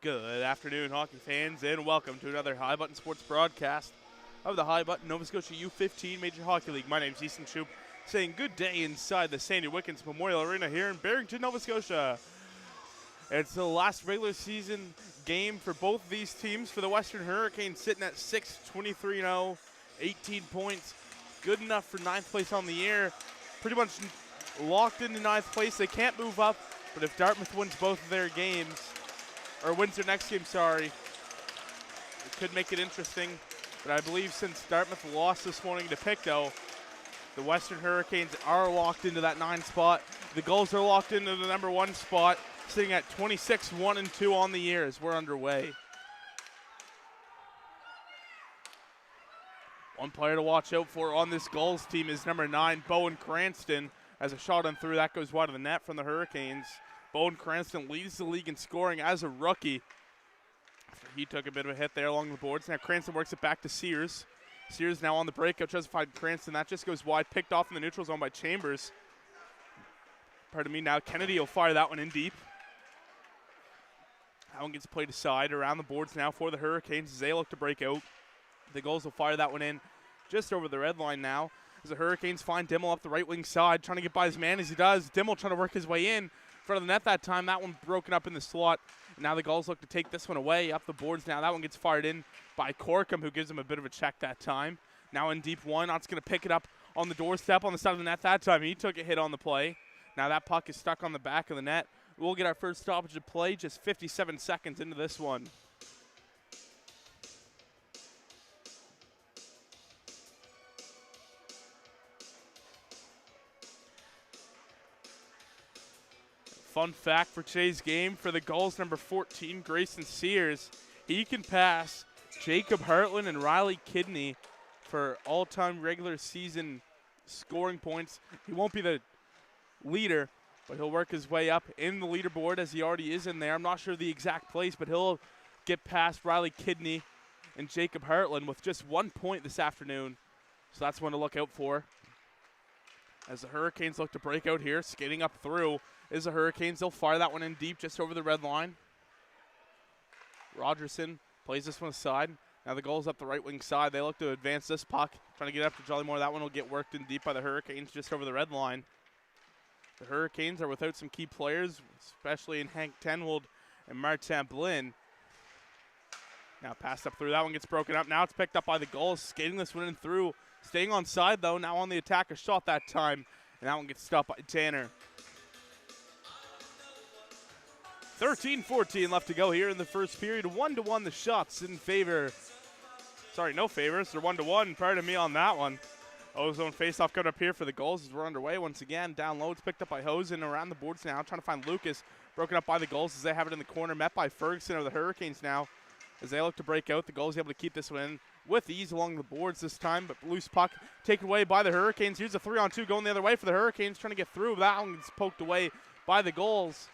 Good afternoon, hockey fans, and welcome to another High Button Sports broadcast of the High Button Nova Scotia U15 Major Hockey League. My name is Easton Shoup, saying good day inside the Sandy Wickens Memorial Arena here in Barrington, Nova Scotia. It's the last regular season game for both of these teams. For the Western Hurricanes, sitting at 6-23-0, 18 points, good enough for 9th place on the year. Pretty much locked into 9th place. They can't move up, but if Dartmouth wins both of their games, or wins their next game, it could make it interesting. But I believe since Dartmouth lost this morning to Pictou, the Western Hurricanes are locked into that 9 spot. The Gulls are locked into the number 1 spot, sitting at 26-1-2 on the year as we're underway. One player to watch out for on this Gulls team is number 9, Bowen Cranston. As a shot on through, that goes wide of the net from the Hurricanes. Bowen Cranston leads the league in scoring as a rookie. He took a bit of a hit there along the boards. Now Cranston works it back to Sears. Sears now on the breakout, tries to find Cranston. That just goes wide, picked off in the neutral zone by Chambers. Pardon me, now Kennedy will fire that one in deep. That one gets played aside around the boards now for the Hurricanes as they look to break out. The Gulls will fire that one in just over the red line now. As the Hurricanes find Dimmel up the right wing side, trying to get by his man as he does. Dimmel trying to work his way in front of the net that time. That one broken up in the slot. Now the Gulls look to take this one away up the boards now. That one gets fired in by Corkum, who gives him a bit of a check that time. Now in deep one, Ott's going to pick it up on the doorstep on the side of the net that time. He took a hit on the play. Now that puck is stuck on the back of the net. We'll get our first stoppage of play just 57 seconds into this one. Fun fact for today's game, for the Gulls, number 14, Grayson Sears, he can pass Jacob Hartland and Riley Kidney for all-time regular season scoring points. He won't be the leader, but he'll work his way up in the leaderboard as he already is in there. I'm not sure the exact place, but he'll get past Riley Kidney and Jacob Hartland with just 1 point this afternoon. So that's one to look out for. As the Hurricanes look to break out here, skating up through is the Hurricanes. They'll fire that one in deep just over the red line. Rogerson plays this one aside. Now the Gulls up the right wing side. They look to advance this puck, trying to get up to Jollymore. That one will get worked in deep by the Hurricanes just over the red line. The Hurricanes are without some key players, especially in Hank Tenwold and Martin Blin. Now passed up through. That one gets broken up. Now it's picked up by the Gulls, skating this one in through. Staying on side, though, now on the attack, a shot that time, and that one gets stopped by Tanner. 13-14 left to go here in the first period. 1-1 the shots in favor. Sorry, no favors. They're 1-1. Pardon me on that one. Ozone faceoff coming up here for the Gulls as we're underway once again. Down low, it's picked up by Hosen around the boards now, trying to find Lucas. Broken up by the Gulls as they have it in the corner. Met by Ferguson of the Hurricanes now. As they look to break out, the Gulls able to keep this one in with ease along the boards this time, but loose puck taken away by the Hurricanes. Here's a 3-on-2 going the other way for the Hurricanes, trying to get through. That one gets poked away by the Gulls.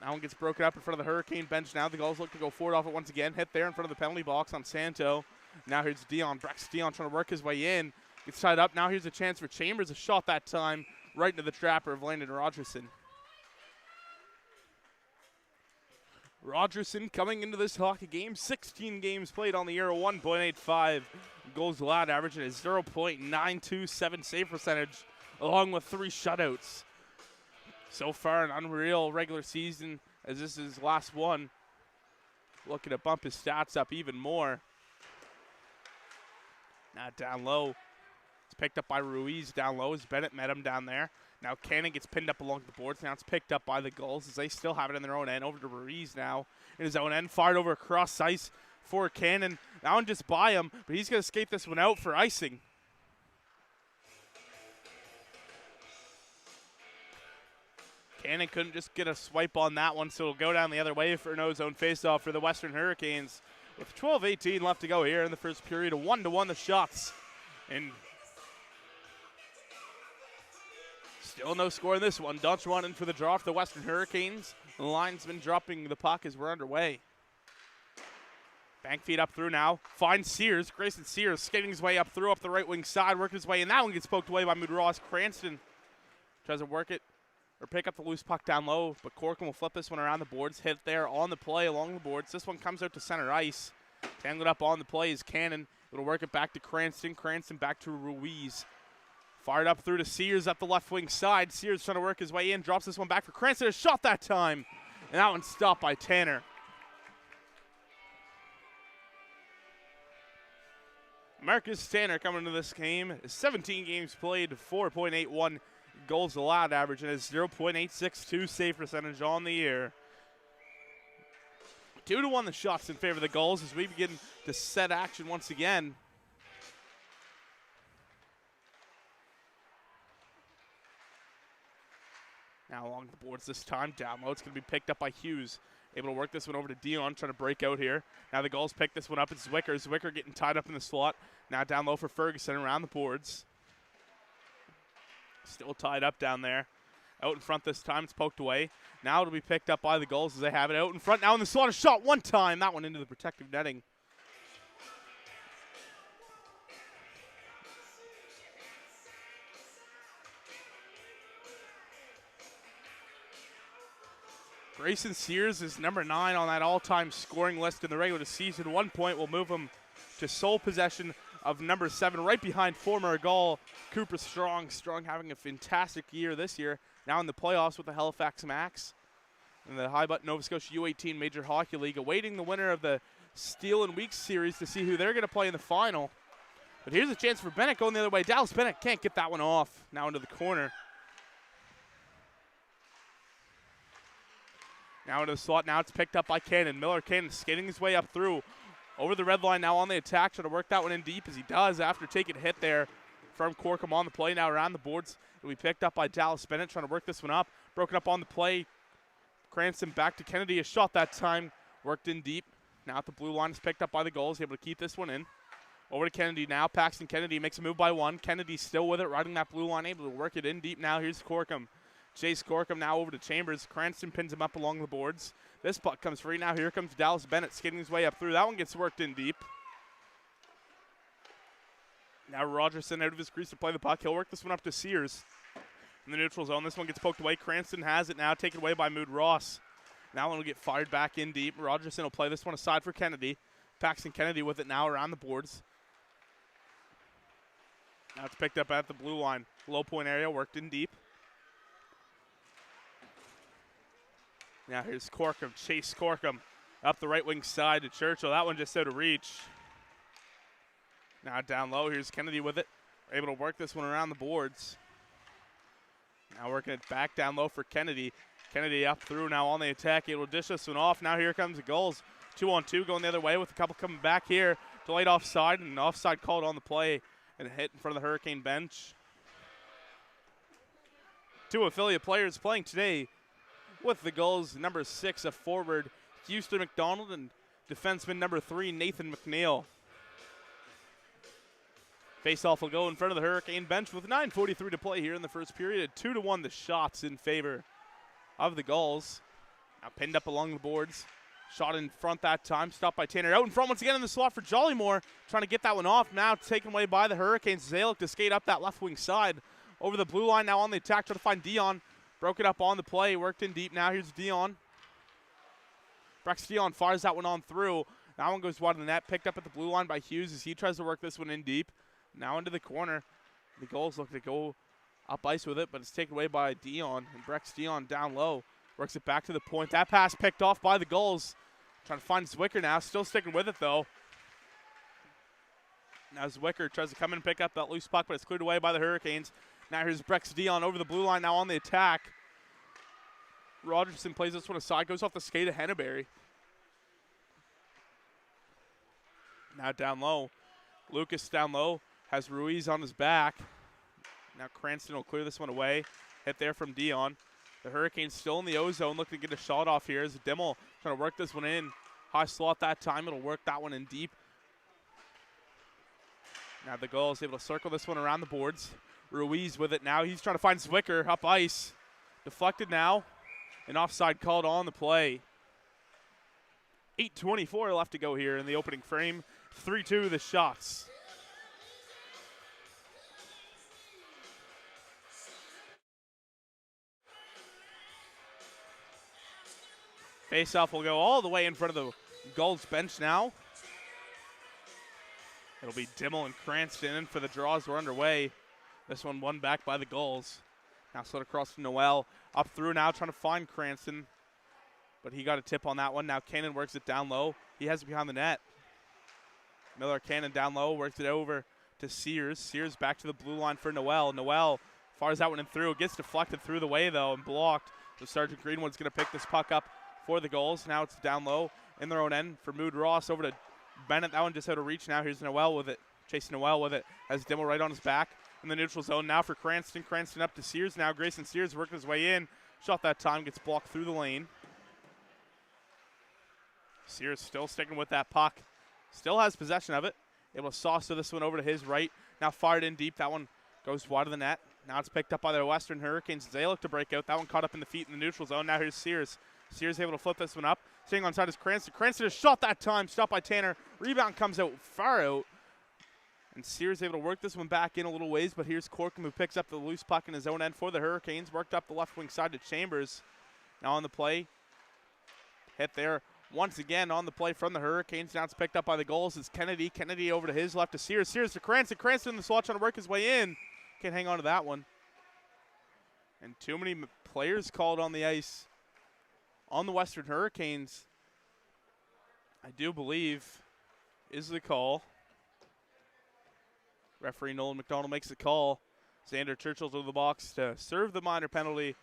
That one gets broken up in front of the Hurricane bench now. The Gulls look to go forward off it once again. Hit there in front of the penalty box on Santo. Now here's Dion. Brex Dion trying to work his way in. Gets tied up. Now here's a chance for Chambers. A shot that time right into the trapper of Landon Rogerson. Rogerson coming into this hockey game, 16 games played on the year, 1.85 goals allowed average, and a 0.927 save percentage, along with 3 shutouts. So far, an unreal regular season, as this is his last one. Looking to bump his stats up even more. Now down low. It's picked up by Ruiz down low as Bennett met him down there. Now Cannon gets pinned up along the boards. Now it's picked up by the Gulls as they still have it in their own end. Over to Ruiz now in his own end. Fired over across ice for Cannon. That one just by him, but he's going to skate this one out for icing. Cannon couldn't just get a swipe on that one, so it'll go down the other way for an O-zone faceoff for the Western Hurricanes. With 12:18 left to go here in the first period, a 1-1 the shots. And still no score in this one. Dutch running for the draw for the Western Hurricanes. The linesman dropping the puck as we're underway. Bank feed up through now. Finds Sears. Grayson Sears skating his way up through, up the right wing side, working his way, and that one gets poked away by Mudross Cranston. Tries to work it or pick up the loose puck down low, but Corcoran will flip this one around the boards, hit there on the play along the boards. This one comes out to center ice. Tangled up on the play is Cannon. It'll work it back to Cranston. Cranston back to Ruiz. Fired up through to Sears up the left wing side. Sears trying to work his way in, drops this one back for Cranston. A shot that time, and that one's stopped by Tanner. Marcus Tanner coming into this game, 17 games played, 4.81 goals allowed average, and has 0.862 save percentage on the year. 2-1 the shots in favor of the Gulls as we begin to set action once again. Now along the boards this time, down low. It's going to be picked up by Hughes. Able to work this one over to Dion, trying to break out here. Now the Gulls pick this one up. It's Zwicker. Zwicker getting tied up in the slot. Now down low for Ferguson around the boards. Still tied up down there. Out in front this time. It's poked away. Now it'll be picked up by the Gulls as they have it out in front. Now in the slot, a shot one time. That one into the protective netting. Grayson Sears is number 9 on that all-time scoring list in the regular season. 1 point will move him to sole possession of number 7, right behind former Gull Cooper Strong. Strong having a fantastic year this year. Now in the playoffs with the Halifax Max in the High Button Nova Scotia U18 Major Hockey League, awaiting the winner of the Steel and Weeks series to see who they're going to play in the final. But here's a chance for Bennett going the other way. Dallas Bennett can't get that one off. Now into the corner. Now into the slot. Now it's picked up by Cannon. Miller Cannon skating his way up through. Over the red line now on the attack. Trying to work that one in deep as he does after taking a hit there from Corkum on the play. Now around the boards. It'll be picked up by Dallas Bennett. Trying to work this one up. Broken up on the play. Cranston back to Kennedy. A shot that time. Worked in deep. Now at the blue line is picked up by the Gulls. Able to keep this one in. Over to Kennedy now. Paxton Kennedy makes a move by one. Kennedy still with it. Riding that blue line. Able to work it in deep now. Here's Corkum. Chase Corkum now over to Chambers. Cranston pins him up along the boards. This puck comes free now. Here comes Dallas Bennett skating his way up through. That one gets worked in deep. Now Rogerson out of his crease to play the puck. He'll work this one up to Sears in the neutral zone. This one gets poked away. Cranston has it now, taken away by Mood Ross. Now one will get fired back in deep. Rogerson will play this one aside for Kennedy. Paxton Kennedy with it now around the boards. Now it's picked up at the blue line. Low point area, worked in deep. Now here's Corkum, Chase Corkum, up the right wing side to Churchill. That one just out of reach. Now down low, here's Kennedy with it. Able to work this one around the boards. Now working it back down low for Kennedy. Kennedy up through now on the attack. Able to dish this one off. Now here comes the Gulls. 2-on-2 going the other way with a couple coming back here. Delayed offside, and an offside called on the play and a hit in front of the Hurricane bench. 2 affiliate players playing today with the Gulls. Number 6, a forward, Houston McDonald, and defenseman number 3, Nathan McNeil. Face-off will go in front of the Hurricane bench with 9:43 to play here in the first period. 2-1 the shots in favor of the Gulls. Now pinned up along the boards. Shot in front that time. Stopped by Tanner. Out in front once again in the slot for Jollymore. Trying to get that one off. Now taken away by the Hurricanes. They look to skate up that left wing side. Over the blue line now on the attack. Trying to find Dion. Broke it up on the play. Worked in deep. Now here's Dion. Brex Dion fires that one on through. That one goes wide of the net. Picked up at the blue line by Hughes as he tries to work this one in deep. Now into the corner. The Gulls look to go up ice with it, but it's taken away by Dion. And Brex Dion down low. Works it back to the point. That pass picked off by the Gulls. Trying to find Zwicker now. Still sticking with it, though. Now Zwicker tries to come in and pick up that loose puck, but it's cleared away by the Hurricanes. Now here's Brex Dion over the blue line now on the attack. Rogerson plays this one aside. Goes off the skate of Henneberry. Now down low. Lucas down low. Has Ruiz on his back. Now Cranston will clear this one away. Hit there from Dion. The Hurricanes still in the O-zone, looking to get a shot off here as Dimmel trying to work this one in. High slot that time. It'll work that one in deep. Now the Gulls able to circle this one around the boards. Ruiz with it now. He's trying to find Zwicker up ice. Deflected now. An offside called on the play. 8:24 left to go here in the opening frame. 3-2 the shots. Face-off will go all the way in front of the Gulls bench now. It'll be Dimmel and Cranston in for the draws. We're underway. This one won back by the Gulls. Now slid across to Noel. Up through now, trying to find Cranston. But he got a tip on that one. Now Cannon works it down low. He has it behind the net. Miller Cannon down low, works it over to Sears. Sears back to the blue line for Noel. Noel fires that one and through. It gets deflected through the way, though, and blocked. So Sergeant Greenwood's going to pick this puck up for the Gulls. Now it's down low in their own end for Mood Ross over to Bennett. That one just out of reach now. Here's Noel with it. Chasing Noel with it. Has Dimmel right on his back in the neutral zone. Now for Cranston. Cranston up to Sears now. Grayson Sears working his way in. Shot that time. Gets blocked through the lane. Sears still sticking with that puck. Still has possession of it. Able to sauce this one over to his right. Now fired in deep. That one goes wide of the net. Now it's picked up by the Western Hurricanes as they look to break out. That one caught up in the feet in the neutral zone. Now here's Sears. Sears able to flip this one up. Staying on side is Cranston. Cranston has shot that time. Stopped by Tanner. Rebound comes out far out. And Sears able to work this one back in a little ways. But here's Corkum who picks up the loose puck in his own end for the Hurricanes. Worked up the left wing side to Chambers. Now on the play. Hit there. Once again on the play from the Hurricanes. Now it's picked up by the Gulls. It's Kennedy. Kennedy over to his left to Sears. Sears to Cranston. Cranston in the slot trying to work his way in. Can't hang on to that one. And too many players called on the ice on the Western Hurricanes, I do believe, is the call. Referee Nolan McDonald makes the call. Xander Churchill to the box to serve the minor penalty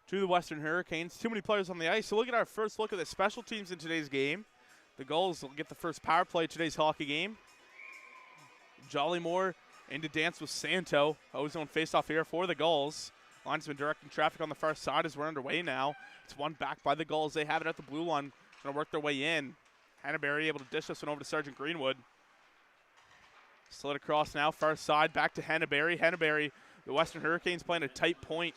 to the Western Hurricanes. Too many players on the ice. So look at our first look at the special teams in today's game. The Gulls will get the first power play of today's hockey game. Jollymore into dance with Santo. Ozone face-off here for the Gulls. Linesman directing traffic on the far side as we're underway now. It's one back by the Gulls. They have it at the blue line. Going to work their way in. Hannaberry able to dish this one over to Sergeant Greenwood. Slid across now, far side, back to Hannaberry. Hannaberry, the Western Hurricanes playing a tight point.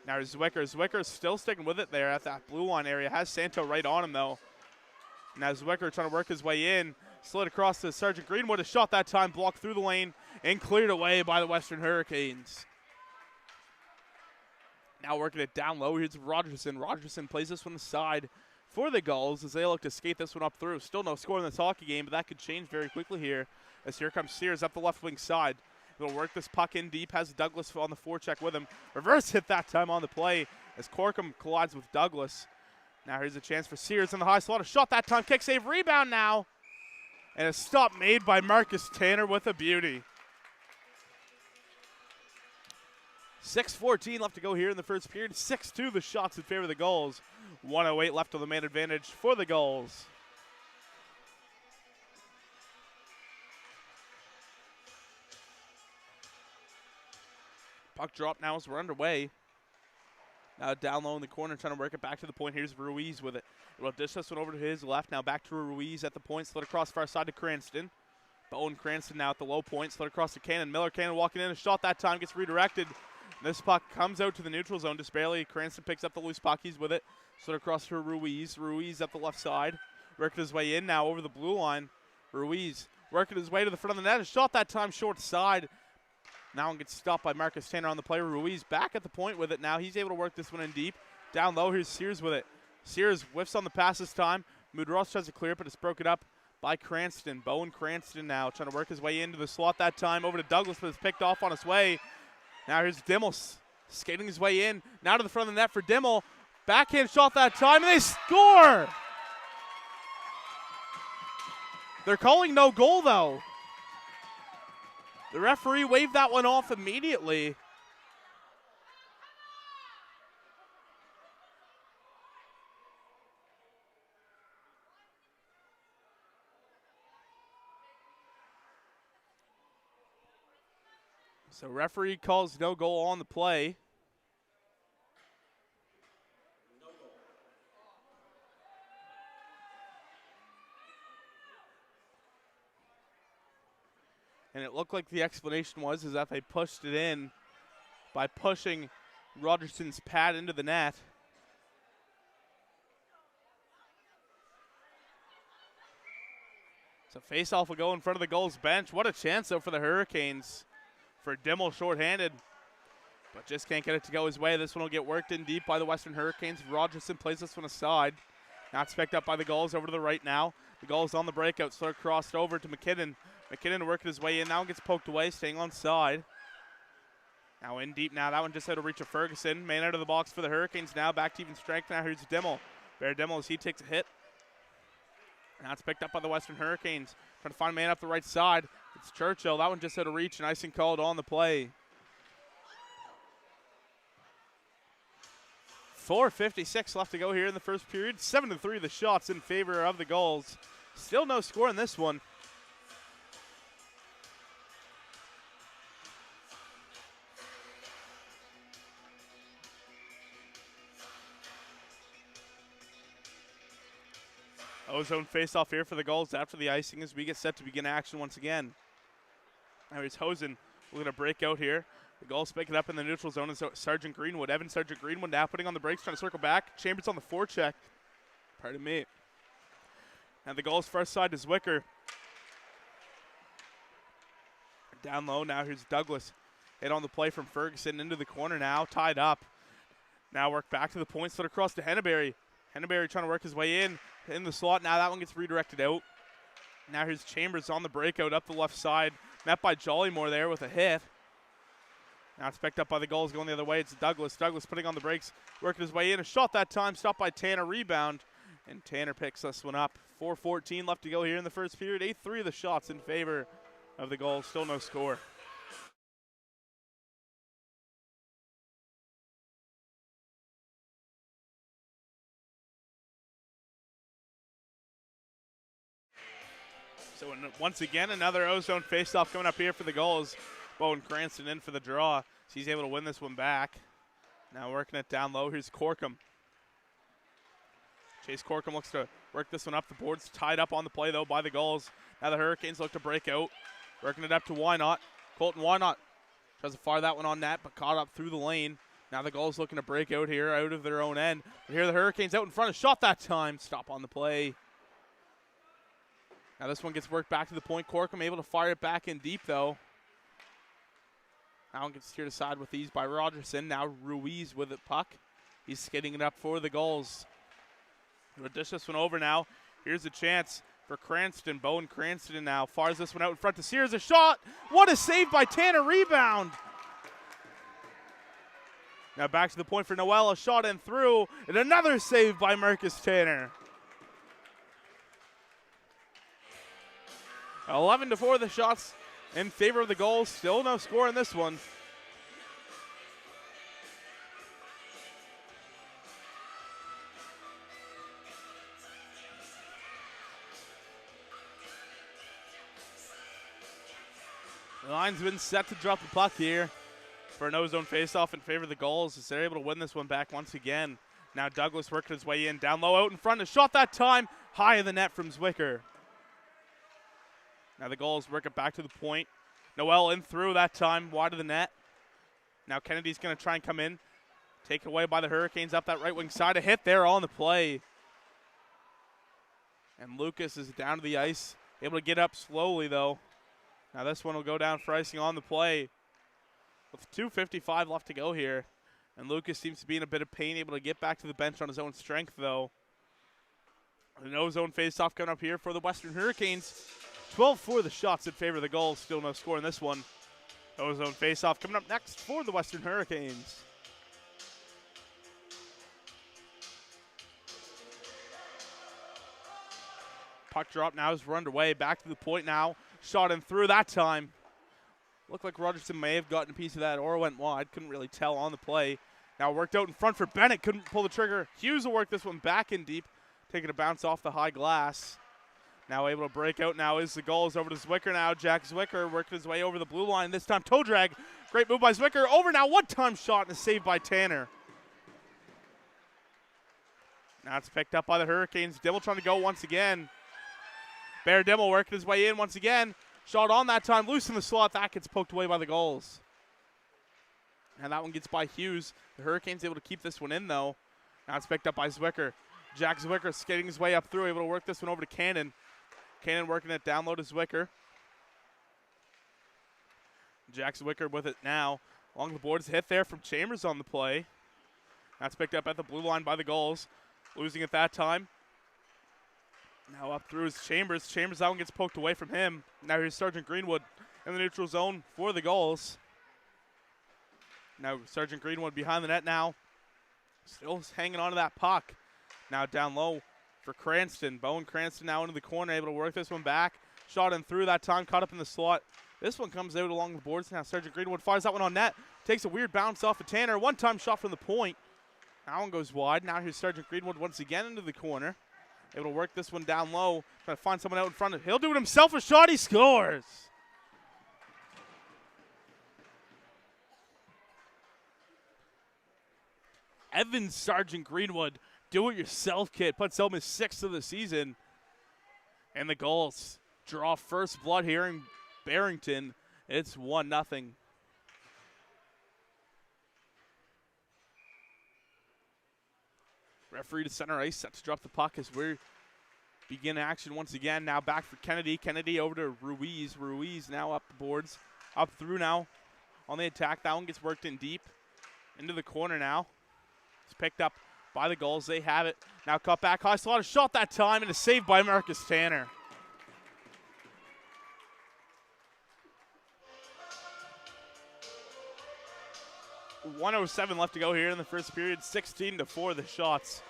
Now Zwicker. Zwicker's still sticking with it there at that blue line area. Has Santo right on him, though. Now Zwicker trying to work his way in. Slid across to Sergeant Greenwood. A shot that time, blocked through the lane and cleared away by the Western Hurricanes. Now working it down low. Here's Rogerson. Rogerson plays this one aside for the Gulls as they look to skate this one up through. Still no score in this hockey game, but that could change very quickly here as here comes Sears up the left wing side. He'll work this puck in deep. Has Douglas on the forecheck with him. Reverse hit that time on the play as Corkum collides with Douglas. Now here's a chance for Sears in the high slot. A shot that time. Kick save. Rebound now. And a stop made by Marcus Tanner with a beauty. 6:14 left to go here in the first period. 6-2 the shots in favor of the Gulls. 1:08 left on the man advantage for the Gulls. Puck drop now as we're underway. Now down low in the corner, trying to work it back to the point. Here's Ruiz with it. We'll dish this one over to his left. Now back to Ruiz at the point. Slid across far side to Cranston. Bowen Cranston now at the low point. Slid across to Cannon. Miller Cannon walking in. A shot that time gets redirected. This puck comes out to the neutral zone just barely. Cranston picks up the loose puck. He's with it. Slid across to Ruiz. Ruiz up the left side. Working his way in now over the blue line. Ruiz working his way to the front of the net. A shot that time short side. Now one gets stopped by Marcus Tanner on the play. Ruiz back at the point with it now. He's able to work this one in deep. Down low, here's Sears with it. Sears whiffs on the pass this time. Mudros tries to clear it, but it's broken up by Cranston. Bowen Cranston now trying to work his way into the slot that time. Over to Douglas, but it's picked off on his way. Now here's Dimmel skating his way in. Now to the front of the net for Dimmel. Backhand shot that time, and they score! They're calling no goal, though. The referee waved that one off immediately. So referee calls no goal on the play. No goal. And it looked like the explanation was that they pushed it in by pushing Rogerson's pad into the net. So face-off will go in front of the Gulls bench. What a chance, though, for the Hurricanes. For Dimmel shorthanded. but just can't get it to go his way. This one will get worked in deep by the Western Hurricanes. Rogerson plays this one aside. Now it's picked up by the Gulls over to the right now. The Gulls on the breakout, sort of crossed over to McKinnon. McKinnon working his way in. That one gets poked away, staying on side. Now in deep now. That one just out of reach of Ferguson. Man out of the box for the Hurricanes now. Back to even strength. Now here's Dimmel. Bear Dimmel as he takes a hit. Now it's picked up by the Western Hurricanes. Trying to find a man up the right side. It's Churchill. That one just out of reach, and icing called on the play. 4:56 left to go here in the first period. 7-3 the shots in favor of the Gulls. Still no score in this one. Ozone face-off here for the Gulls after the icing as we get set to begin action once again. Now here's Hosen. We're going to break out here. The Gulls pick it up in the neutral zone as Sergeant Greenwood. Evan Sergeant Greenwood now putting on the brakes, trying to circle back. Chambers on the forecheck. Pardon me. And the Gulls' first side is Zwicker. Down low now, here's Douglas. Hit on the play from Ferguson into the corner now, tied up. Now work back to the point, slid across to Henneberry. Henneberry trying to work his way in the slot. Now that one gets redirected out. Now here's Chambers on the breakout up the left side. Met by Jollymore there with a hit. Now it's picked up by the Gulls going the other way. It's Douglas. Douglas putting on the brakes, working his way in. A shot that time, stopped by Tanner. Rebound, and Tanner picks this one up. 4:14 left to go here in the first period. 8-3 the shots in favor of the Gulls. Still no score. So once again, another ozone faceoff coming up here for the Gulls. Bowen Cranston in for the draw. So he's able to win this one back. Now working it down low. Here's Corkum. Chase Corkum looks to work this one up. The board's tied up on the play, though, by the Gulls. Now the Hurricanes look to break out. Working it up to Wynot. Colton Wynot tries to fire that one on net, but caught up through the lane. Now the Gulls looking to break out here out of their own end. But here the Hurricanes out in front. A shot that time. Stop on the play. Now this one gets worked back to the point. Corkum able to fire it back in deep, though. Now one gets steered aside with ease by Rogerson. Now Ruiz with the puck. He's skidding it up for the Gulls. We'll dish this one over now. Here's a chance for Cranston. Bowen Cranston now fires this one out in front to Sears. A shot. What a save by Tanner. Rebound. Now back to the point for Noel. A shot and through. And another save by Marcus Tanner. 11-4 the shots in favor of the Gulls. Still no score in this one. The line's been set to drop the puck here for an ozone faceoff in favor of the Gulls as they're able to win this one back once again. Now Douglas working his way in, down low, out in front. A shot that time, high of the net from Zwicker. Now the Gulls work it back to the point. Noel in through that time, wide of the net. Now Kennedy's going to try and come in. Taken away by the Hurricanes up that right wing side. A hit there on the play. And Lucas is down to the ice. Able to get up slowly, though. Now this one will go down for icing on the play. With 2:55 left to go here. And Lucas seems to be in a bit of pain, able to get back to the bench on his own strength, though. An ozone face-off coming up here for the Western Hurricanes. 12-4 the shots in favor of the Gulls. Still no score in this one. Ozone face-off coming up next for the Western Hurricanes. Puck drop now is run away. Back to the point now. Shot in through that time. Looked like Rogerson may have gotten a piece of that or went wide. Couldn't really tell on the play. Now worked out in front for Bennett. Couldn't pull the trigger. Hughes will work this one back in deep. Taking a bounce off the high glass. Now able to break out now is the Gulls over to Zwicker now. Jack Zwicker working his way over the blue line. This time toe drag. Great move by Zwicker. Over now. One-time shot and a save by Tanner. Now it's picked up by the Hurricanes. Dimmel trying to go once again. Bear Dimmel working his way in once again. Shot on that time. Loose in the slot. That gets poked away by the Gulls. And that one gets by Hughes. The Hurricanes able to keep this one in, though. Now it's picked up by Zwicker. Jack Zwicker skating his way up through. Able to work this one over to Cannon. Cannon working it down low to Zwicker. Jack Zwicker with it now. Along the boards, hit there from Chambers on the play. That's picked up at the blue line by the Gulls. Losing at that time. Now up through is Chambers. Chambers, that one gets poked away from him. Now here's Sergeant Greenwood in the neutral zone for the Gulls. Now Sergeant Greenwood behind the net now. Still hanging on to that puck. Now down low for Cranston. Bowen Cranston now into the corner, able to work this one back. Shot in through that time, caught up in the slot. This one comes out along the boards. Now Sergeant Greenwood fires that one on net. Takes a weird bounce off of Tanner. One-time shot from the point. That one goes wide. Now here's Sergeant Greenwood once again into the corner. Able to work this one down low. Trying to find someone out in front of him. He'll do it himself. A shot. He scores. Evan Sergeant Greenwood, do-it-yourself kid, puts home his 6th of the season. And the Gulls draw first blood here in Barrington. It's 1-0. Referee to center ice, set to drop the puck as we begin action once again. Now back for Kennedy. Kennedy over to Ruiz. Ruiz now up the boards. Up through now on the attack. That one gets worked in deep. Into the corner now. It's picked up by the Gulls. They have it. Now cut back high slot. A shot that time and a save by Marcus Tanner. .107 left to go here in the first period. 16-4 the shots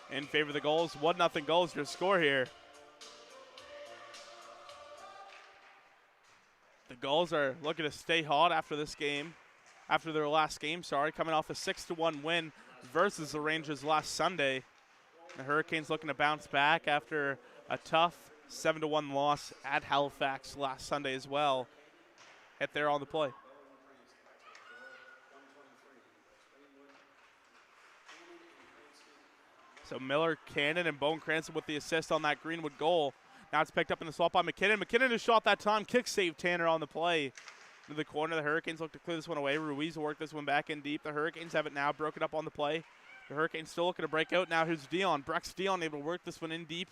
in favor of the Gulls. 1-0 Gulls your score here. The Gulls are looking to stay hot after this game. After their last game, coming off a 6-1 win versus the Rangers last Sunday. The Hurricanes looking to bounce back after a tough 7-1 loss at Halifax last Sunday as well. Hit there on the play. So Miller, Cannon, and Bowen Cranston with the assist on that Greenwood goal. Now it's picked up in the slot by McKinnon. McKinnon has shot that time. Kick save Tanner on the play. To the corner, the Hurricanes look to clear this one away. Ruiz will work this one back in deep. The Hurricanes have it now, broken up on the play. The Hurricanes still looking to break out. Now here's Dion. Brex Dion able to work this one in deep.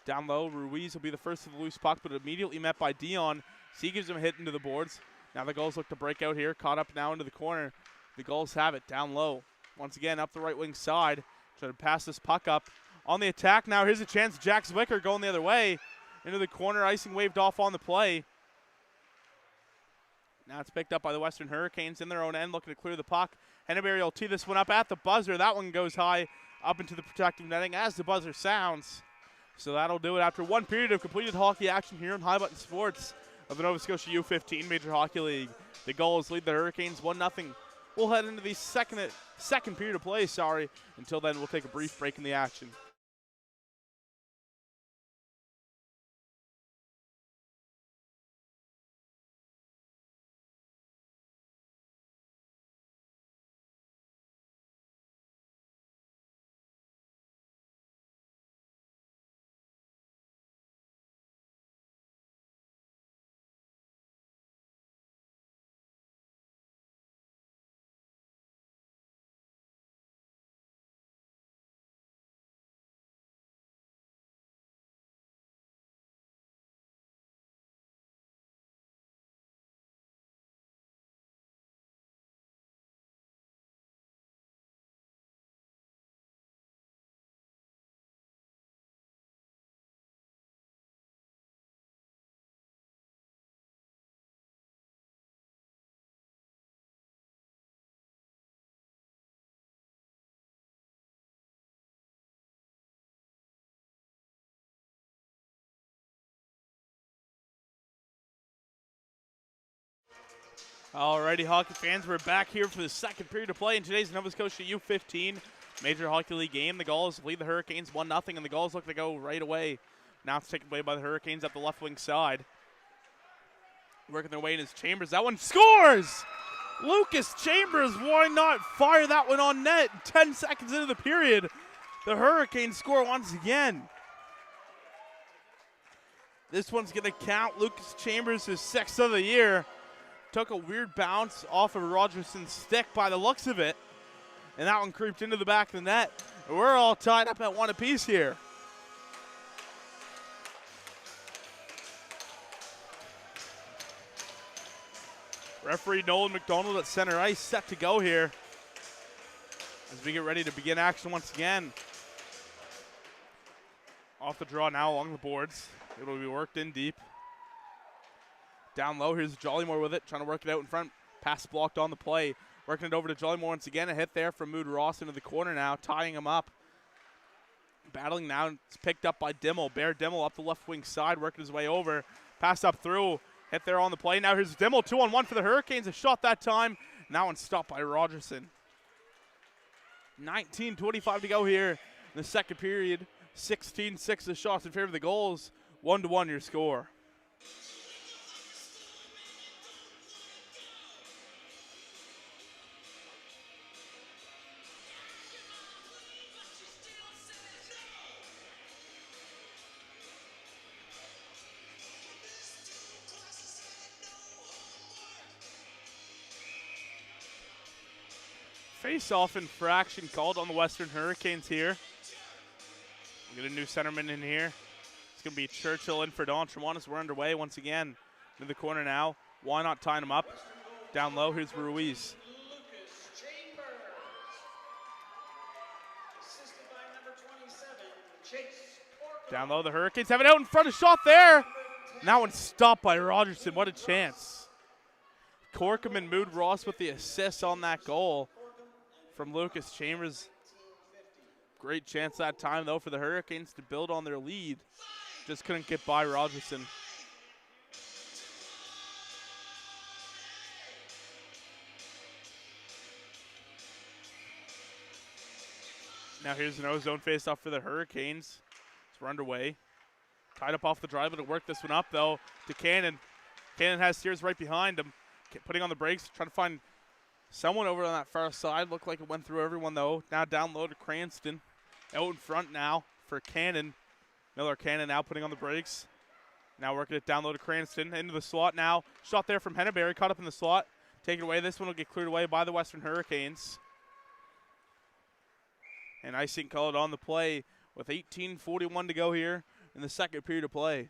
Down low, Ruiz will be the first to the loose puck, but immediately met by Dion. So he gives him a hit into the boards. Now the Gulls look to break out here. Caught up now into the corner. The Gulls have it down low. Once again, up the right wing side. Trying to pass this puck up. On the attack now, here's a chance. Jack Zwicker going the other way. Into the corner, icing waved off on the play. Now it's picked up by the Western Hurricanes in their own end, looking to clear the puck. Henneberry will tee this one up at the buzzer. That one goes high up into the protective netting as the buzzer sounds. So that'll do it after one period of completed hockey action here in High Button Sports of the Nova Scotia U15 Major Hockey League. The Gulls lead the Hurricanes 1-0. We'll head into the second period of play, Until then, we'll take a brief break in the action. Alrighty, hockey fans, we're back here for the second period of play in today's Nova Scotia U15 Major Hockey League game. The Gulls lead the Hurricanes 1-0, and the Gulls look to go right away. Now it's taken away by the Hurricanes up the left wing side. Working their way in his Chambers. That one scores! Lucas Chambers, why not fire that one on net? 10 seconds into the period, the Hurricanes score once again. This one's going to count. Lucas Chambers, his 6th of the year. Took a weird bounce off of Rogerson's stick by the looks of it. And that one creeped into the back of the net. And we're all tied up at 1 apiece here. Referee Nolan McDonald at center ice, set to go here as we get ready to begin action once again. Off the draw now along the boards. It'll be worked in deep. Down low, here's Jollymore with it, trying to work it out in front. Pass blocked on the play. Working it over to Jollymore once again. A hit there from Mood Ross into the corner now, tying him up. Battling now, it's picked up by Dimmel. Bear Dimmel up the left wing side, working his way over. Pass up through, hit there on the play. Now here's Dimmel, 2-on-1 for the Hurricanes. A shot that time. Now one stopped by Rogerson. 19:25 to go here in the second period. 16-6 the shots in favor of the Gulls. 1-1 your score. Face-off infraction called on the Western Hurricanes here. We'll get a new centerman in here. It's going to be Churchill in for Don Tremont as we're underway once again. In the corner now. Why not tying him up? Down low, here's Ruiz. Down low, the Hurricanes have it out in front. A shot there. Now one stopped by Rogerson. What a chance. Corkum and Mood Ross with the assist on that goal from Lucas Chambers. Great chance that time, though, for the Hurricanes to build on their lead. Just couldn't get by Rogerson. Now here's an O-zone face-off for the Hurricanes. We're underway. Tied up off the drive, it'll work this one up, though, to Cannon. Cannon has Steers right behind him. Putting on the brakes, trying to find someone over on that far side. Looked like it went through everyone, though. Now down low to Cranston. Out in front now for Cannon. Miller Cannon now putting on the brakes. Now working it down low to Cranston. Into the slot now. Shot there from Henneberry. Caught up in the slot. Taken away. This one will get cleared away by the Western Hurricanes. And icing called on the play with 18:41 to go here in the second period of play.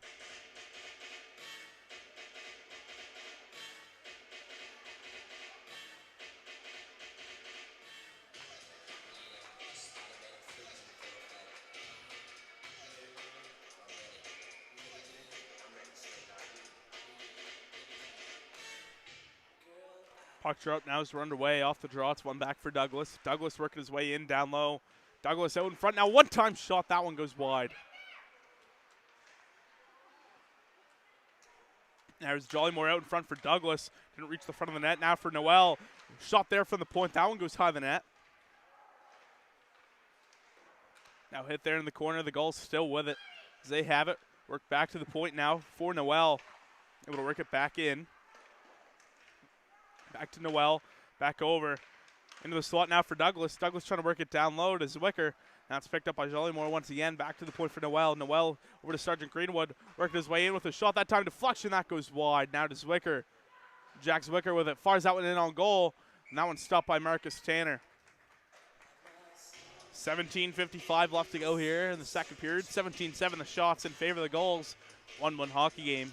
Puck drop now as we're underway. Off the draw, it's one back for Douglas. Douglas working his way in, down low. Douglas out in front. Now one-time shot. That one goes wide. There's Jollymore out in front for Douglas. Didn't reach the front of the net. Now for Noel. Shot there from the point. That one goes high the net. Now hit there in the corner. The Gulls still with it. As they have it. Work back to the point now for Noel. Able to work it back in. Back to Noel. Back over. Into the slot now for Douglas. Douglas trying to work it down low to Zwicker. Now it's picked up by Jollymore once again. Back to the point for Noel. Noel over to Sergeant Greenwood. Working his way in with a shot. That time deflection. That goes wide. Now to Zwicker. Jack Zwicker with it. Fires that one in on goal. And that one's stopped by Marcus Tanner. 17:55 left to go here in the second period. 17-7 the shots in favor of the Gulls. 1-1 hockey game.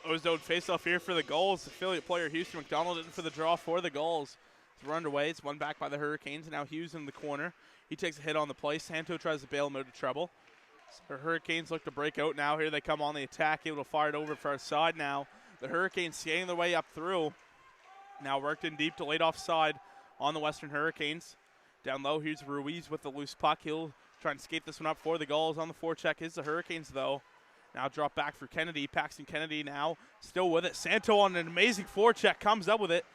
O-zone face-off here for the Gulls. Affiliate player Houston McDonald in for the draw for the Gulls. It's run away. It's one back by the Hurricanes. Now Hughes in the corner. He takes a hit on the play. Santo tries to bail him out of trouble. The Hurricanes look to break out now. Here they come on the attack. Able to fire it over for our side now. The Hurricanes skating their way up through. Now worked in deep to late offside on the Western Hurricanes. Down low, here's Ruiz with the loose puck. He'll try and skate this one up for the Gulls. On the forecheck is the Hurricanes, though. Now drop back for Kennedy. Paxton Kennedy now still with it. Santo on an amazing forecheck. Comes up with it.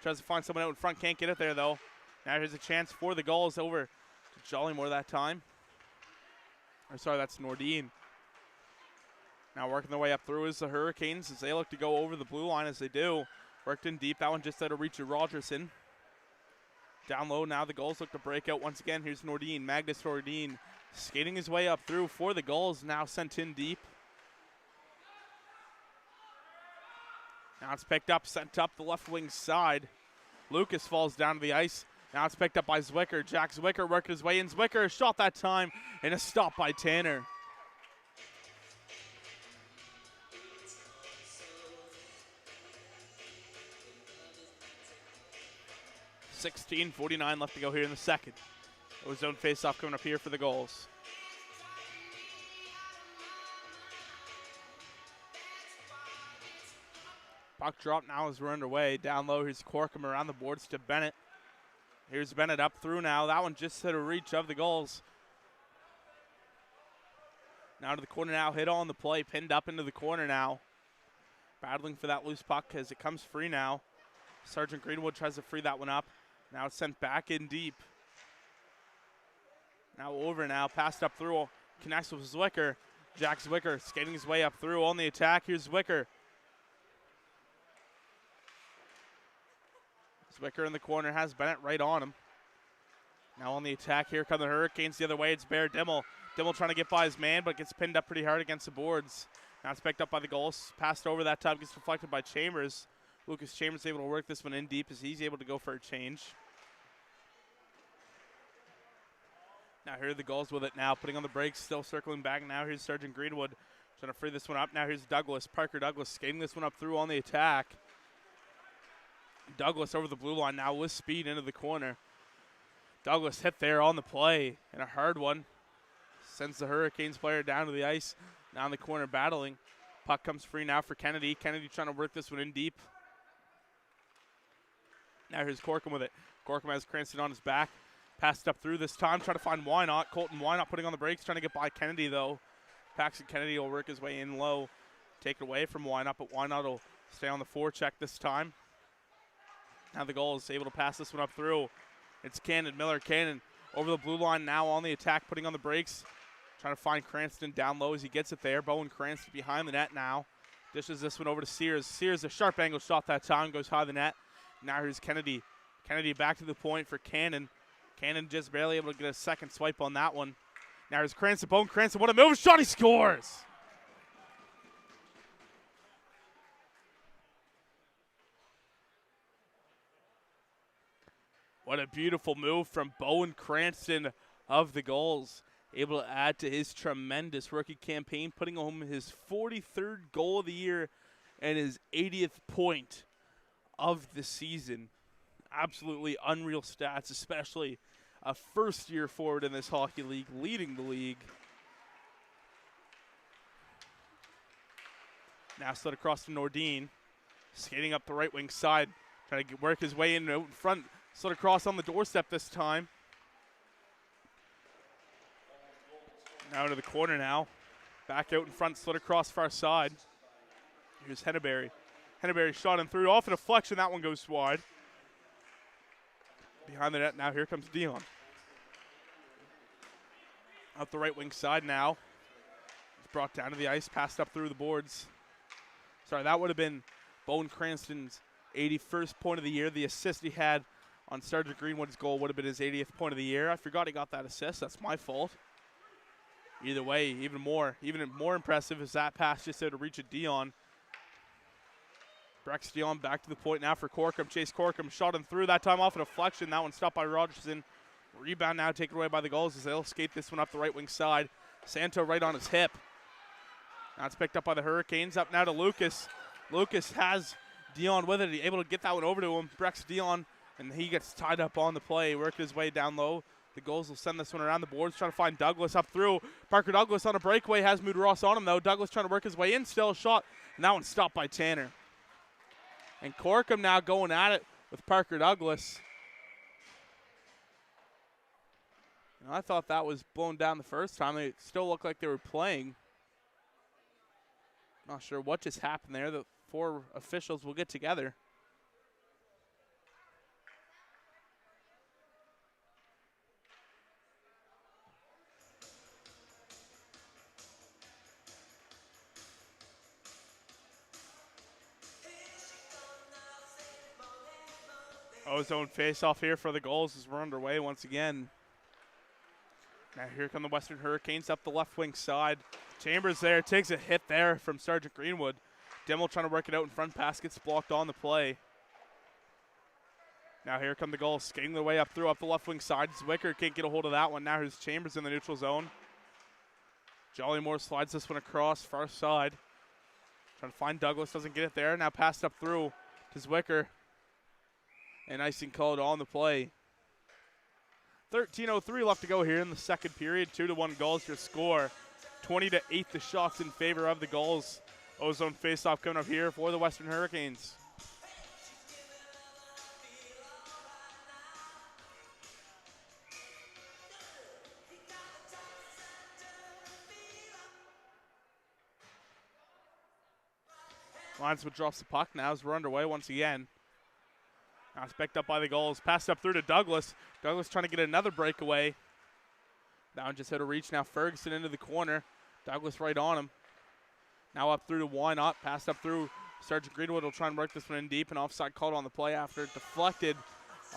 Tries to find someone out in front. Can't get it there, though. Now here's a chance for the Gulls over to Jollymore that time. Or sorry, that's Nordine. Now working their way up through is the Hurricanes as they look to go over the blue line as they do. Worked in deep. That one just out of reach of Rogerson. Down low now the Gulls look to break out once again. Here's Nordine. Magnus Nordine skating his way up through for the Gulls. Now sent in deep. Now it's picked up, sent up the left wing side. Lucas falls down to the ice. Now it's picked up by Zwicker. Jack Zwicker working his way in. Zwicker shot that time, and a stop by Tanner. 16:49 left to go here in the second. Ozone face-off coming up here for the Gulls. Puck drop now as we're underway. Down low, here's Corkum around the boards to Bennett. Here's Bennett up through now. That one just hit a reach of the Gulls. Now to the corner now. Hit on the play. Pinned up into the corner now. Battling for that loose puck as it comes free now. Sergeant Greenwood tries to free that one up. Now it's sent back in deep. Now over now. Passed up through. Connects with Zwicker. Jack Zwicker skating his way up through on the attack. Here's Zwicker. Zwicker in the corner has Bennett right on him. Now on the attack, here come the Hurricanes the other way. It's Bear Dimmel. Dimmel trying to get by his man, but gets pinned up pretty hard against the boards. Now it's picked up by the Gulls. Passed over that time, gets deflected by Chambers. Lucas Chambers able to work this one in deep as he's able to go for a change. Now here are the Gulls with it now, putting on the brakes, still circling back. Now here's Sergeant Greenwood trying to free this one up. Now here's Douglas, Parker Douglas skating this one up through on the attack. Douglas over the blue line now with speed into the corner. Douglas hit there on the play and a hard one. Sends the Hurricanes player down to the ice. Now in the corner battling. Puck comes free now for Kennedy. Kennedy trying to work this one in deep. Now here's Corkum with it. Corkum has Cranston on his back. Passed up through this time. Trying to find Wynot. Colton Wynot putting on the brakes. Trying to get by Kennedy though. Paxton Kennedy will work his way in low. Take it away from Wynot, but Wynot will stay on the forecheck this time. Now the Gulls able to pass this one up through. It's Cannon, Miller, Cannon over the blue line now on the attack, putting on the brakes. Trying to find Cranston down low as he gets it there. Bowen Cranston behind the net now. Dishes this one over to Sears. Sears, a sharp angle shot that time, goes high the net. Now here's Kennedy. Kennedy back to the point for Cannon. Cannon just barely able to get a second swipe on that one. Now here's Cranston, Bowen Cranston, what a move shot, he scores! What a beautiful move from Bowen Cranston of the Gulls. Able to add to his tremendous rookie campaign, putting home his 43rd goal of the year and his 80th point of the season. Absolutely unreal stats, especially a first-year forward in this hockey league, leading the league. Now slid across to Nordine, skating up the right wing side, trying to work his way in out in front. Slid across on the doorstep this time. Now to the corner now. Back out in front, slid across far side. Here's Henneberry. Henneberry shot him through, off a deflection. That one goes wide. Behind the net now, here comes Dion. Up the right wing side now. He's brought down to the ice, passed up through the boards. Sorry, that would have been Bowen Cranston's 81st point of the year. The assist he had on Sergeant Greenwood's goal would have been his 80th point of the year. I forgot he got that assist. That's my fault. Either way, even more impressive is that pass just there to reach a Dion. Brex Dion back to the point now for Corkum. Chase Corkum shot him through, that time off a deflection. That one stopped by Rogerson. Rebound now taken away by the Gulls as they'll skate this one up the right wing side. Santo right on his hip. Now it's picked up by the Hurricanes. Up now to Lucas. Lucas has Dion with it. He's able to get that one over to him. Brex Dion, and he gets tied up on the play, working his way down low. The Gulls will send this one around the boards, trying to find Douglas up through. Parker Douglas on a breakaway, has Mood Ross on him though. Douglas trying to work his way in, still a shot, and that one's stopped by Tanner. And Corkum now going at it with Parker Douglas. And I thought that was blown down the first time. They still looked like they were playing. Not sure what just happened there. The four officials will get together. Ozone face-off here for the Gulls as we're underway once again. Now here come the Western Hurricanes up the left wing side. Chambers there, takes a hit there from Sergeant Greenwood. Dimmel trying to work it out in front, pass gets blocked on the play. Now here come the Gulls, skating their way up the left wing side. Zwicker can't get a hold of that one. Now here's Chambers in the neutral zone. Jollymore slides this one across, far side. Trying to find Douglas, doesn't get it there. Now passed up through to Zwicker. And icing called on the play. 13:03 left to go here in the second period. 2-1 Gulls, your score. 20-8 the shots in favor of the Gulls. Ozone faceoff coming up here for the Western Hurricanes. Linesman drops the puck now as we're underway once again. Now it's picked up by the Gulls. Passed up through to Douglas. Douglas trying to get another breakaway. Now just hit a reach. Now Ferguson into the corner. Douglas right on him. Now up through to Why Not. Passed up through. Sergeant Greenwood will try and work this one in deep. An offside called on the play after it deflected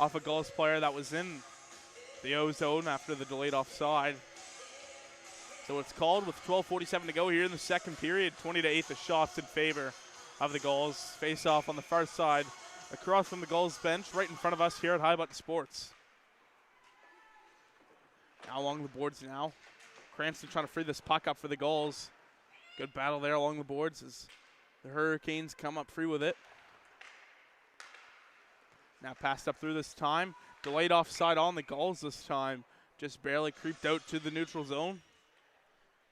off a Gulls player that was in the O zone after the delayed offside. So it's called with 12:47 to go here in the second period. 20-8 the shots in favor of the Gulls. Face off on the far side across from the Gulls bench right in front of us here at High Button Sports. Now along the boards now. Cranston trying to free this puck up for the Gulls. Good battle there along the boards as the Hurricanes come up free with it. Now passed up through this time. Delayed offside on the Gulls this time. Just barely creeped out to the neutral zone.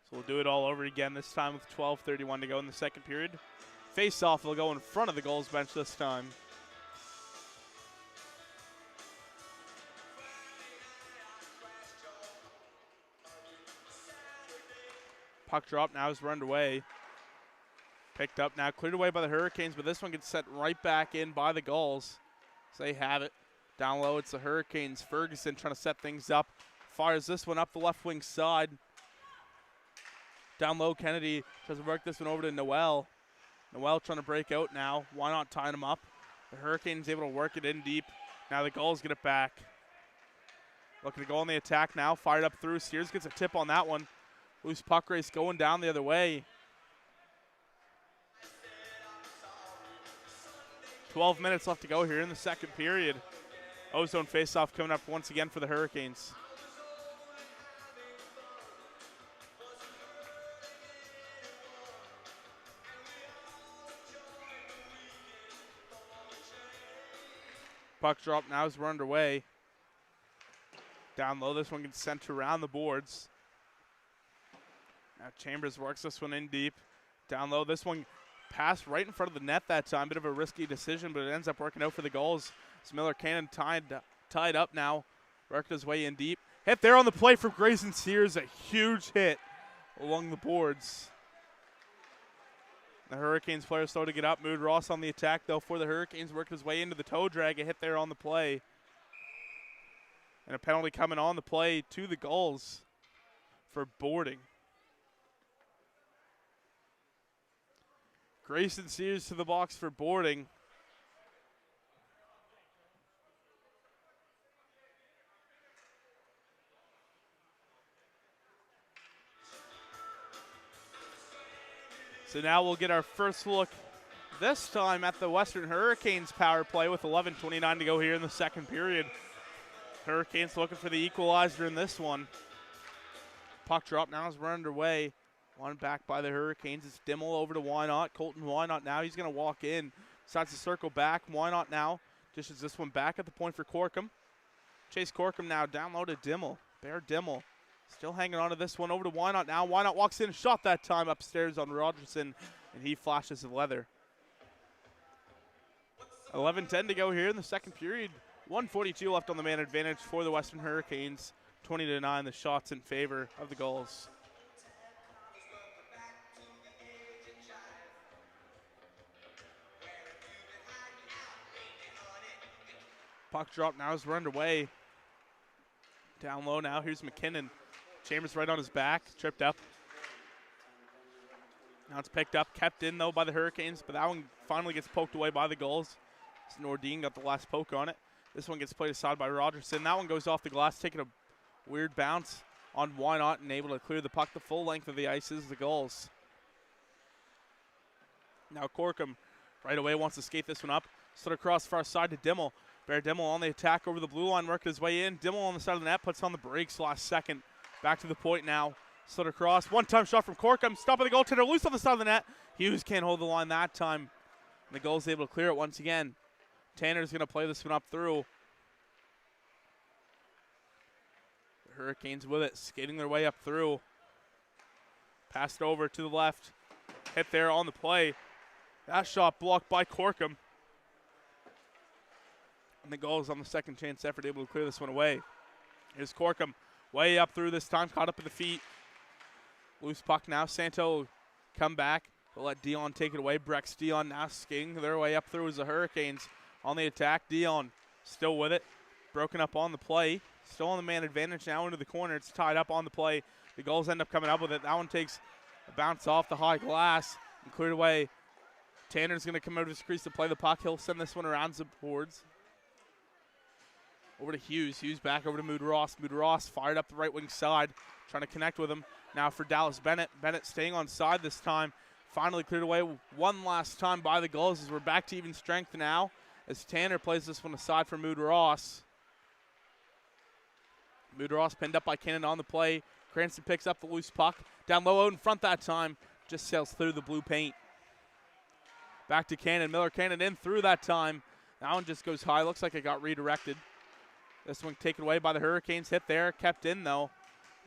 So we'll do it all over again this time with 12:31 to go in the second period. Face-off will go in front of the Gulls bench this time. Puck drop now as we're underway. Picked up now, cleared away by the Hurricanes, but this one gets sent right back in by the Gulls. So they have it. Down low, it's the Hurricanes. Ferguson trying to set things up. Fires this one up the left wing side. Down low, Kennedy tries to work this one over to Noel. Noel trying to break out now. Why not tying him up? The Hurricanes able to work it in deep. Now the Gulls get it back. Looking to go on the attack now. Fired up through. Sears gets a tip on that one. Loose puck race going down the other way. 12 minutes left to go here in the second period. Ozone faceoff coming up once again for the Hurricanes. Puck drop now as we're underway. Down low, this one gets sent around the boards. Now Chambers works this one in deep. Down low, this one passed right in front of the net that time. Bit of a risky decision, but it ends up working out for the Gulls. It's Miller Cannon tied up now. Worked his way in deep. Hit there on the play from Grayson Sears. A huge hit along the boards. The Hurricanes player started to get up. Mood Ross on the attack, though, for the Hurricanes. Worked his way into the toe drag. A hit there on the play. And a penalty coming on the play to the Gulls for boarding. Grayson Sears to the box for boarding. So now we'll get our first look this time at the Western Hurricanes power play with 11:29 to go here in the second period. Hurricanes looking for the equalizer in this one. Puck drop now as we're underway. One back by the Hurricanes. It's Dimmel over to Why Not. Colton Why Not now. He's going to walk in. Decides to circle back. Why Not now. Dishes this one back at the point for Corkum. Chase Corkum now down low to Dimmel. Bear Dimmel. Still hanging on to this one. Over to Why Not now. Why Not walks in. Shot that time upstairs on Rogerson. And he flashes the leather. 11:10 to go here in the second period. 1:42 left on the man advantage for the Western Hurricanes. 20-9 the shots in favor of the Gulls. Puck drop now as we're underway. Down low now. Here's McKinnon. Chambers right on his back. Tripped up. Now it's picked up. Kept in, though, by the Hurricanes. But that one finally gets poked away by the Gulls. Nordine got the last poke on it. This one gets played aside by Rogerson. That one goes off the glass, taking a weird bounce on Why Not and able to clear the puck the full length of the ice is the Gulls. Now Corkum right away wants to skate this one up. Stood across far side to Dimmel. Bear Dimmel on the attack over the blue line, working his way in. Dimmel on the side of the net, puts on the brakes last second. Back to the point now. Slid across. One-time shot from Corkum. Stopping the goaltender loose on the side of the net. Hughes can't hold the line that time. And the Gulls able to clear it once again. Tanner's going to play this one up through. The Hurricanes with it, skating their way up through. Passed over to the left. Hit there on the play. That shot blocked by Corkum. And the Gulls on the second chance effort able to clear this one away. Here's Corkum way up through this time, caught up in the feet. Loose puck now. Santo come back. They'll let Dion take it away. Brex Dion now skating their way up through as the Hurricanes on the attack. Dion still with it. Broken up on the play. Still on the man advantage now into the corner. It's tied up on the play. The Gulls end up coming up with it. That one takes a bounce off the high glass and cleared away. Tanner's going to come out of his crease to play the puck. He'll send this one around the boards. Over to Hughes. Hughes back over to Mood Ross. Mood Ross fired up the right wing side, trying to connect with him. Now for Dallas Bennett. Bennett staying on side this time. Finally cleared away one last time by the Gulls as we're back to even strength now as Tanner plays this one aside for Mood Ross. Mood Ross pinned up by Cannon on the play. Cranston picks up the loose puck. Down low out in front that time. Just sails through the blue paint. Back to Cannon. Miller Cannon in through that time. That one just goes high. Looks like it got redirected. This one taken away by the Hurricanes. Hit there. Kept in though.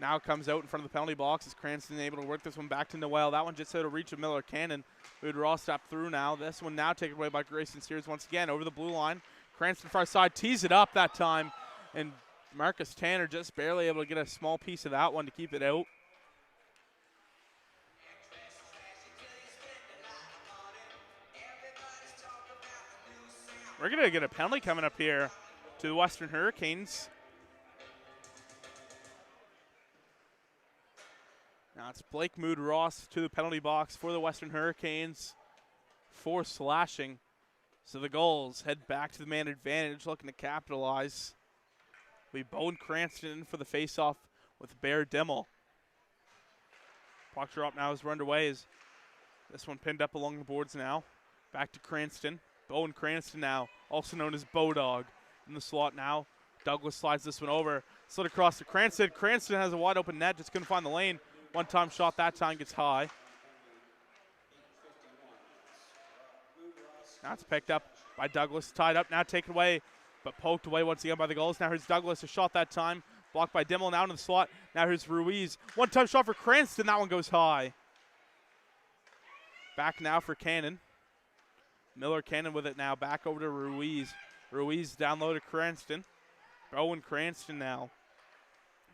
Now comes out in front of the penalty box as Cranston able to work this one back to Noel. That one just out of reach of Miller Cannon. Mood Ross stopped through now. This one now taken away by Grayson Sears once again over the blue line. Cranston far side tees it up that time. And Marcus Tanner just barely able to get a small piece of that one to keep it out. We're going to get a penalty coming up here to the Western Hurricanes. Now it's Blake Mood Ross to the penalty box for the Western Hurricanes for slashing. So the Gulls head back to the man advantage, looking to capitalize. We Bowen Cranston in for the faceoff with Bear Dimmel. Puck drop now is run away as this one pinned up along the boards now. Back to Cranston. Bowen Cranston now, also known as Bodog, in the slot now. Douglas slides this one over. Slid across to Cranston. Cranston has a wide open net, just couldn't find the lane. One-time shot that time gets high. Now it's picked up by Douglas. Tied up, now taken away, but poked away once again by the Gulls. Now here's Douglas, a shot that time. Blocked by Dimmel, now into the slot. Now here's Ruiz. One-time shot for Cranston. That one goes high. Back now for Cannon. Miller Cannon with it now. Back over to Ruiz. Ruiz down low to Cranston. Bowen Cranston now.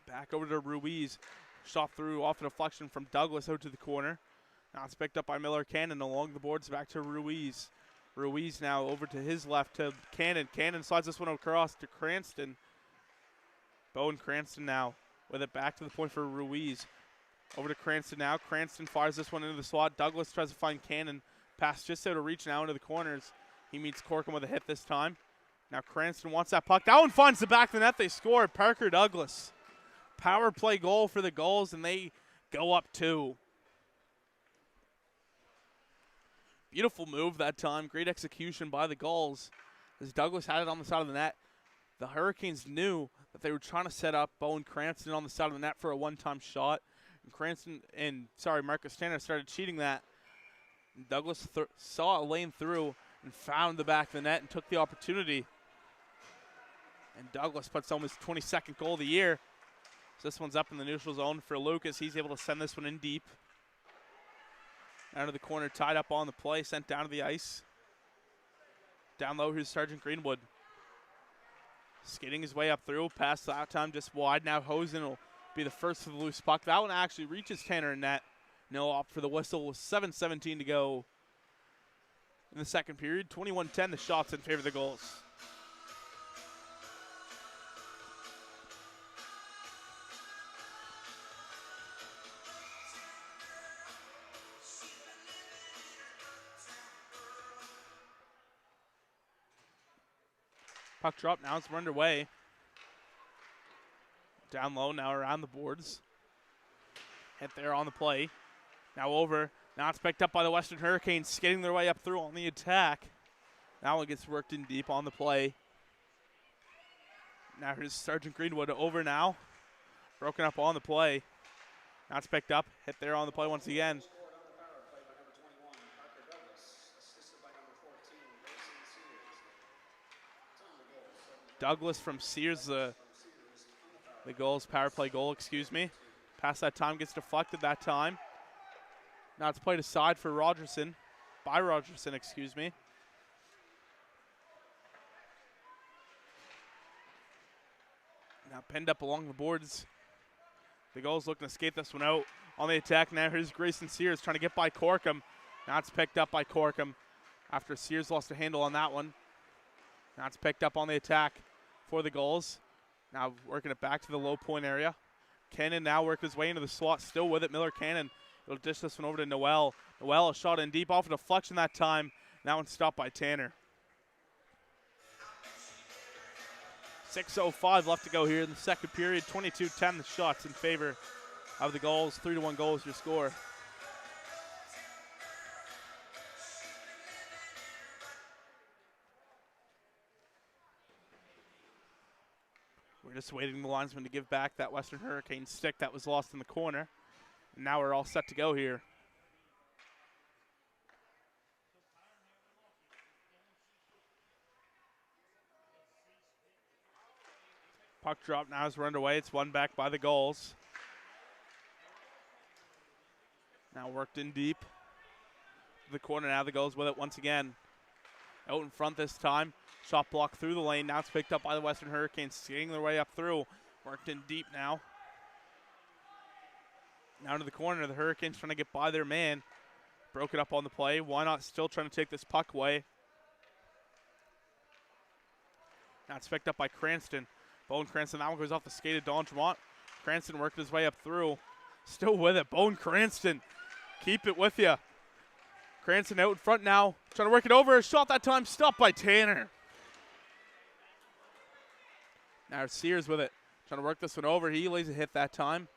Back over to Ruiz. Shot through off a deflection from Douglas out to the corner. Now it's picked up by Miller Cannon along the boards back to Ruiz. Ruiz now over to his left to Cannon. Cannon slides this one across to Cranston. Bowen Cranston now with it back to the point for Ruiz. Over to Cranston now. Cranston fires this one into the slot. Douglas tries to find Cannon. Pass just out of reach now into the corners. He meets Corkum with a hit this time. Now Cranston wants that puck. That one finds the back of the net. They score. Parker Douglas. Power play goal for the Gulls, and they go up 2. Beautiful move that time. Great execution by the Gulls as Douglas had it on the side of the net. The Hurricanes knew that they were trying to set up Bowen Cranston on the side of the net for a one-time shot. And Marcus Tanner started cheating that. And Douglas saw a lane through and found the back of the net and took the opportunity. And Douglas puts home his 22nd goal of the year. So this one's up in the neutral zone for Lucas. He's able to send this one in deep. Out of the corner, tied up on the play, sent down to the ice. Down low, here's Sergeant Greenwood. Skating his way up through, pass that time just wide. Now Hosen will be the first for the loose puck. That one actually reaches Tanner in net. No opt for the whistle with 7:17 to go in the second period. 21-10, the shots in favor of the Gulls. Puck drop, now it's run away. Down low, now around the boards. Hit there on the play. Now over. Now it's picked up by the Western Hurricanes, skating their way up through on the attack. That one gets worked in deep on the play. Now here's Sergeant Greenwood over now. Broken up on the play. Now it's picked up. Hit there on the play once again. Douglas from Sears, the Gulls power play goal, excuse me. Pass that time, gets deflected that time. Now it's played aside for Rogerson. By Rogerson, excuse me. Now pinned up along the boards. The Gulls looking to skate this one out. On the attack now, here's Grayson Sears trying to get by Corkum. Now it's picked up by Corkum after Sears lost a handle on that one. Now it's picked up on the attack for the Gulls. Now working it back to the low point area. Cannon now working his way into the slot, still with it. Miller Cannon will dish this one over to Noel. Noel, a shot in deep off a deflection that time. That one stopped by Tanner. 6:05 left to go here in the second period. 22-10 the shots in favor of the Gulls. 3-1 goals your score. We're just waiting the linesman to give back that Western Hurricanes stick that was lost in the corner. And now we're all set to go here. Puck drop now is run away. It's won back by the Gulls. Now worked in deep. To the corner now. The Gulls with it once again. Out in front this time. Shot blocked through the lane. Now it's picked up by the Western Hurricanes. Skating their way up through. Worked in deep now. Now to the corner. The Hurricanes trying to get by their man. Broke it up on the play. Why not still trying to take this puck away? Now it's picked up by Cranston. Bowen Cranston, that one goes off the skate of Don Tremont. Cranston worked his way up through. Still with it. Bowen Cranston. Keep it with you. Cranston out in front now. Trying to work it over. A shot that time stopped by Tanner. Now Sears with it. Trying to work this one over. He lays a hit that time.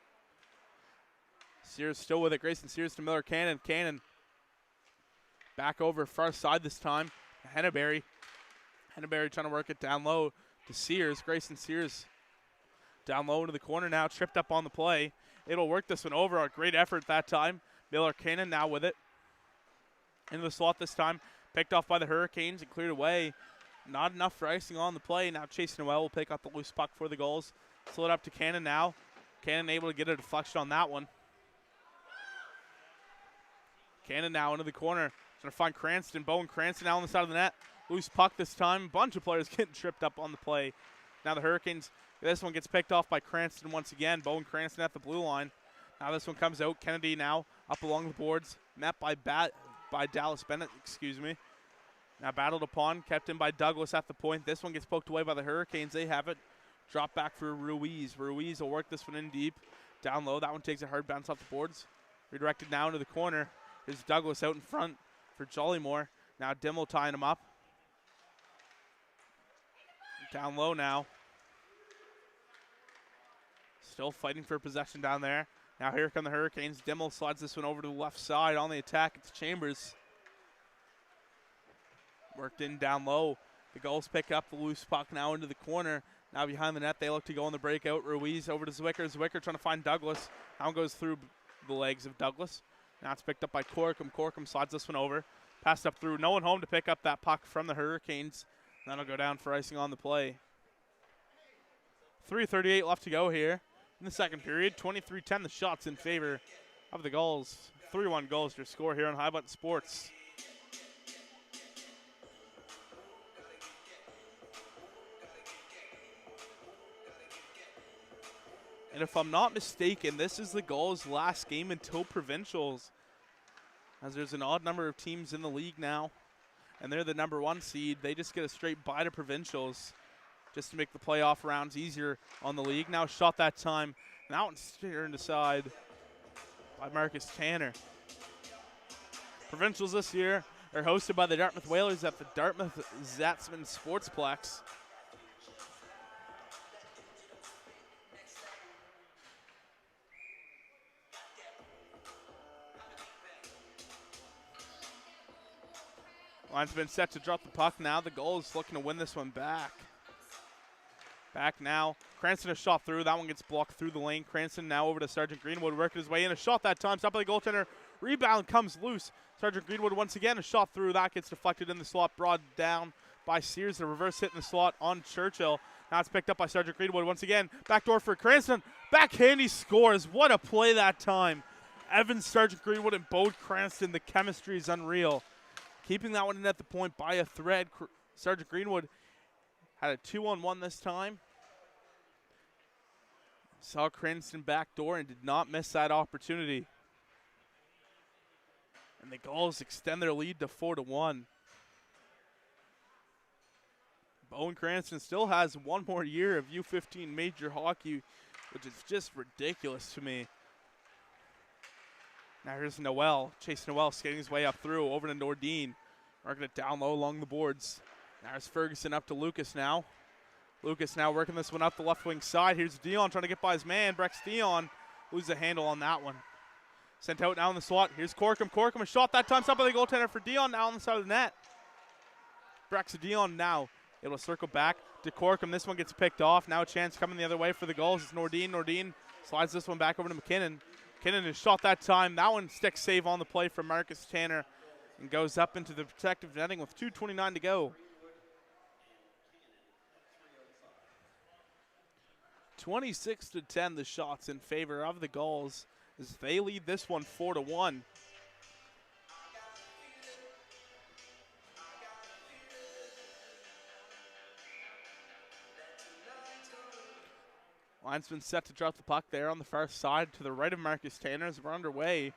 Sears still with it. Grayson Sears to Miller Cannon. Cannon back over far side this time. Henneberry. Henneberry trying to work it down low to Sears. Grayson Sears down low into the corner now. Tripped up on the play. It'll work this one over. A great effort that time. Miller Cannon now with it. Into the slot this time. Picked off by the Hurricanes and cleared away. Not enough for icing on the play. Now Chase Noel will pick up the loose puck for the Gulls. Slow it up to Cannon now. Cannon able to get a deflection on that one. Cannon now into the corner. Trying to find Cranston. Bowen Cranston now on the side of the net. Loose puck this time. Bunch of players getting tripped up on the play. Now the Hurricanes, this one gets picked off by Cranston once again. Bowen Cranston at the blue line. Now this one comes out. Kennedy now up along the boards. Met by Dallas Bennett, excuse me. Now battled upon, kept in by Douglas at the point. This one gets poked away by the Hurricanes. They have it. Drop back for Ruiz. Ruiz will work this one in deep. Down low. That one takes a hard bounce off the boards. Redirected now into the corner. Here's Douglas out in front for Jollymore. Now Dimmel tying him up. Down low now. Still fighting for possession down there. Now here come the Hurricanes. Dimmel slides this one over to the left side. On the attack, it's Chambers. Worked in down low. The Gulls pick up the loose puck now into the corner. Now behind the net, they look to go on the breakout. Ruiz over to Zwicker. Zwicker trying to find Douglas. Now goes through the legs of Douglas. Now it's picked up by Corkum. Corkum slides this one over. Passed up through. No one home to pick up that puck from the Hurricanes. That'll go down for icing on the play. 3:38 left to go here in the second period. 23-10 the shots in favor of the Gulls. 3-1 goals your score here on High Button Sports. And if I'm not mistaken, this is the Gulls' last game until provincials, as there's an odd number of teams in the league now, and they're the number 1 seed. They just get a straight bye to provincials just to make the playoff rounds easier on the league. Now shot that time. That one's turned aside by Marcus Tanner. Provincials this year are hosted by the Dartmouth Whalers at the Dartmouth Zatzman Sportsplex. Line's been set to drop the puck now. The Gulls looking to win this one back. Back now. Cranston a shot through. That one gets blocked through the lane. Cranston now over to Sergeant Greenwood, working his way in. A shot that time. Stopped by the goaltender. Rebound comes loose. Sergeant Greenwood once again. A shot through. That gets deflected in the slot. Brought down by Sears. A reverse hit in the slot on Churchill. Now it's picked up by Sergeant Greenwood once again. Backdoor for Cranston. Backhand, he scores. What a play that time. Evans, Sergeant Greenwood, and Bode Cranston. The chemistry is unreal. Keeping that one in at the point by a thread. Sergeant Greenwood had a 2-on-1 this time. Saw Cranston backdoor and did not miss that opportunity. And the Gulls extend their lead to 4-1. Bowen Cranston still has one more year of U15 major hockey, which is just ridiculous to me. Now here's Noel. Chase Noel skating his way up through, over to Nordine. Working it down low along the boards. Now there's Ferguson up to Lucas now. Lucas now working this one up the left wing side. Here's Dion trying to get by his man. Brex Dion loses a handle on that one. Sent out now in the slot. Here's Corkum. Corkum a shot that time. Stopped by the goaltender for Dion now on the side of the net. Brex Dion now able to circle back to Corkum. This one gets picked off. Now a chance coming the other way for the Gulls. It's Nordine. Nordine slides this one back over to McKinnon. McKinnon is shot that time. That one sticks save on the play from Marcus Tanner and goes up into the protective netting with 2:29 to go. 26-10 the shots in favor of the Gulls as they lead this one 4-1. Linesman set to drop the puck there on the far side to the right of Marcus Tanner as we're underway.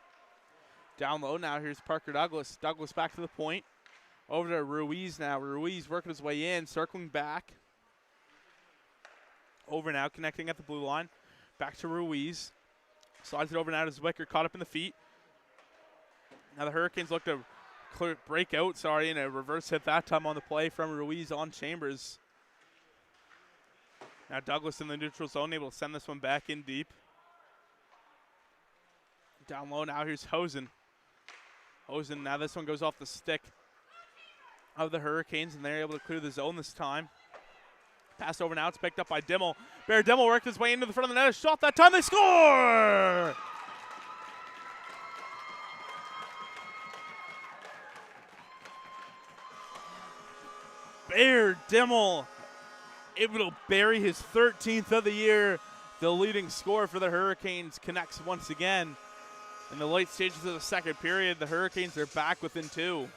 Down low now, here's Parker Douglas. Douglas back to the point. Over to Ruiz now. Ruiz working his way in, circling back. Over now, connecting at the blue line. Back to Ruiz. Slides it over now to Zwicker, caught up in the feet. Now the Hurricanes look to break out, and a reverse hit that time on the play from Ruiz on Chambers. Now Douglas in the neutral zone, able to send this one back in deep. Down low now, here's Hosen. Hosen, now this one goes off the stick of the Hurricanes, and they're able to clear the zone this time. Pass over now, it's picked up by Dimmel. Bear Dimmel worked his way into the front of the net, a shot that time, they score! Bear Dimmel able to bury his 13th of the year. The leading scorer for the Hurricanes connects once again. In the late stages of the second period, the Hurricanes are back within 2.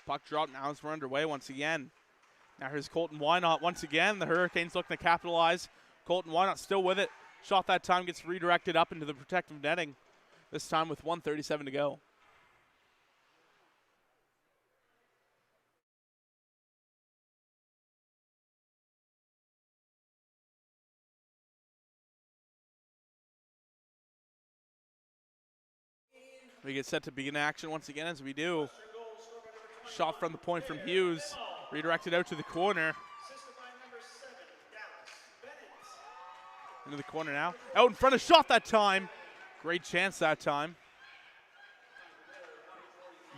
Puck drop now as we're underway once again. Now here's Colton Wynot once again. The Hurricanes looking to capitalize. Colton Wynot still with it. Shot that time gets redirected up into the protective netting. This time with 1:37 to go. We get set to begin action once again as we do. Shot from the point from Hughes. Redirected out to the corner. Into the corner now. Out in front, a shot that time. Great chance that time.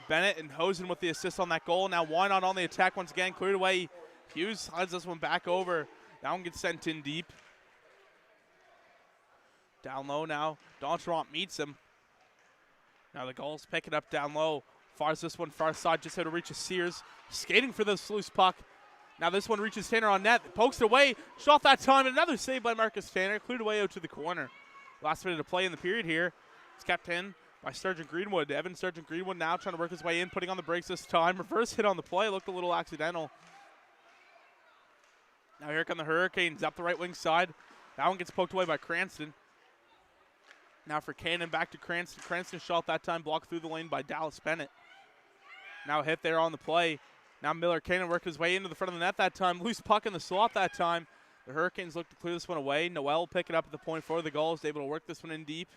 Bennett and Hosen with the assist on that goal. Now Wynot on the attack once again. Cleared away. Hughes slides this one back over. That one gets sent in deep. Down low now. Dontront meets him. Now the Gulls pick it up down low. Fires this one far side, just how to reach a Sears. Skating for this loose puck. Now this one reaches Tanner on net. Pokes it away. Shot that time. Another save by Marcus Tanner. Cleared away out to the corner. Last minute of play in the period here. It's kept in by Sergeant Greenwood. Evan Sergeant Greenwood now trying to work his way in, putting on the brakes this time. Reverse hit on the play. Looked a little accidental. Now here come the Hurricanes up the right wing side. That one gets poked away by Cranston. Now for Cannon, back to Cranston. Cranston shot that time, blocked through the lane by Dallas Bennett. Now hit there on the play. Now Miller Cannon worked his way into the front of the net that time. Loose puck in the slot that time. The Hurricanes look to clear this one away. Noel pick it up at the point for the Gulls. Able to work this one in deep.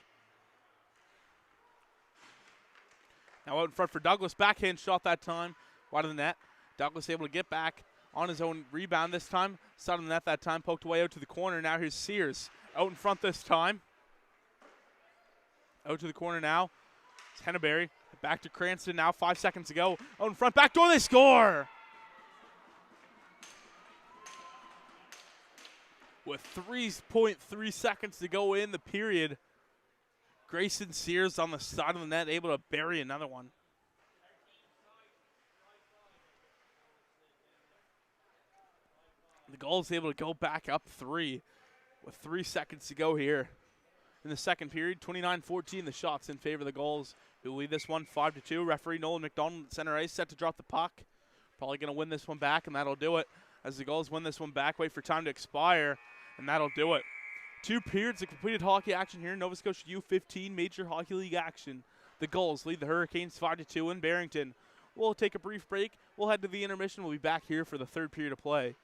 Now out in front for Douglas. Backhand shot that time. Wide of the net. Douglas able to get back. on his own rebound this time. Side of the net that time, poked away out to the corner. Now here's Sears out in front this time. Out to the corner now. It's Henneberry. Back to Cranston now, 5 seconds to go. Out in front, back door, they score! With 3.3 seconds to go in the period, Grayson Sears on the side of the net, able to bury another one. The Gulls able to go back up 3 with 3 seconds to go here in the second period. 29-14, the shots in favor of the Gulls, who lead this one 5-2. Referee Nolan McDonald at center ice, set to drop the puck. Probably going to win this one back, and that'll do it. As the Gulls win this one back, wait for time to expire, and that'll do it. 2 periods of completed hockey action here in Nova Scotia U15 Major Hockey League action. The Gulls lead the Hurricanes 5-2 in Barrington. We'll take a brief break. We'll head to the intermission. We'll be back here for the third period of play.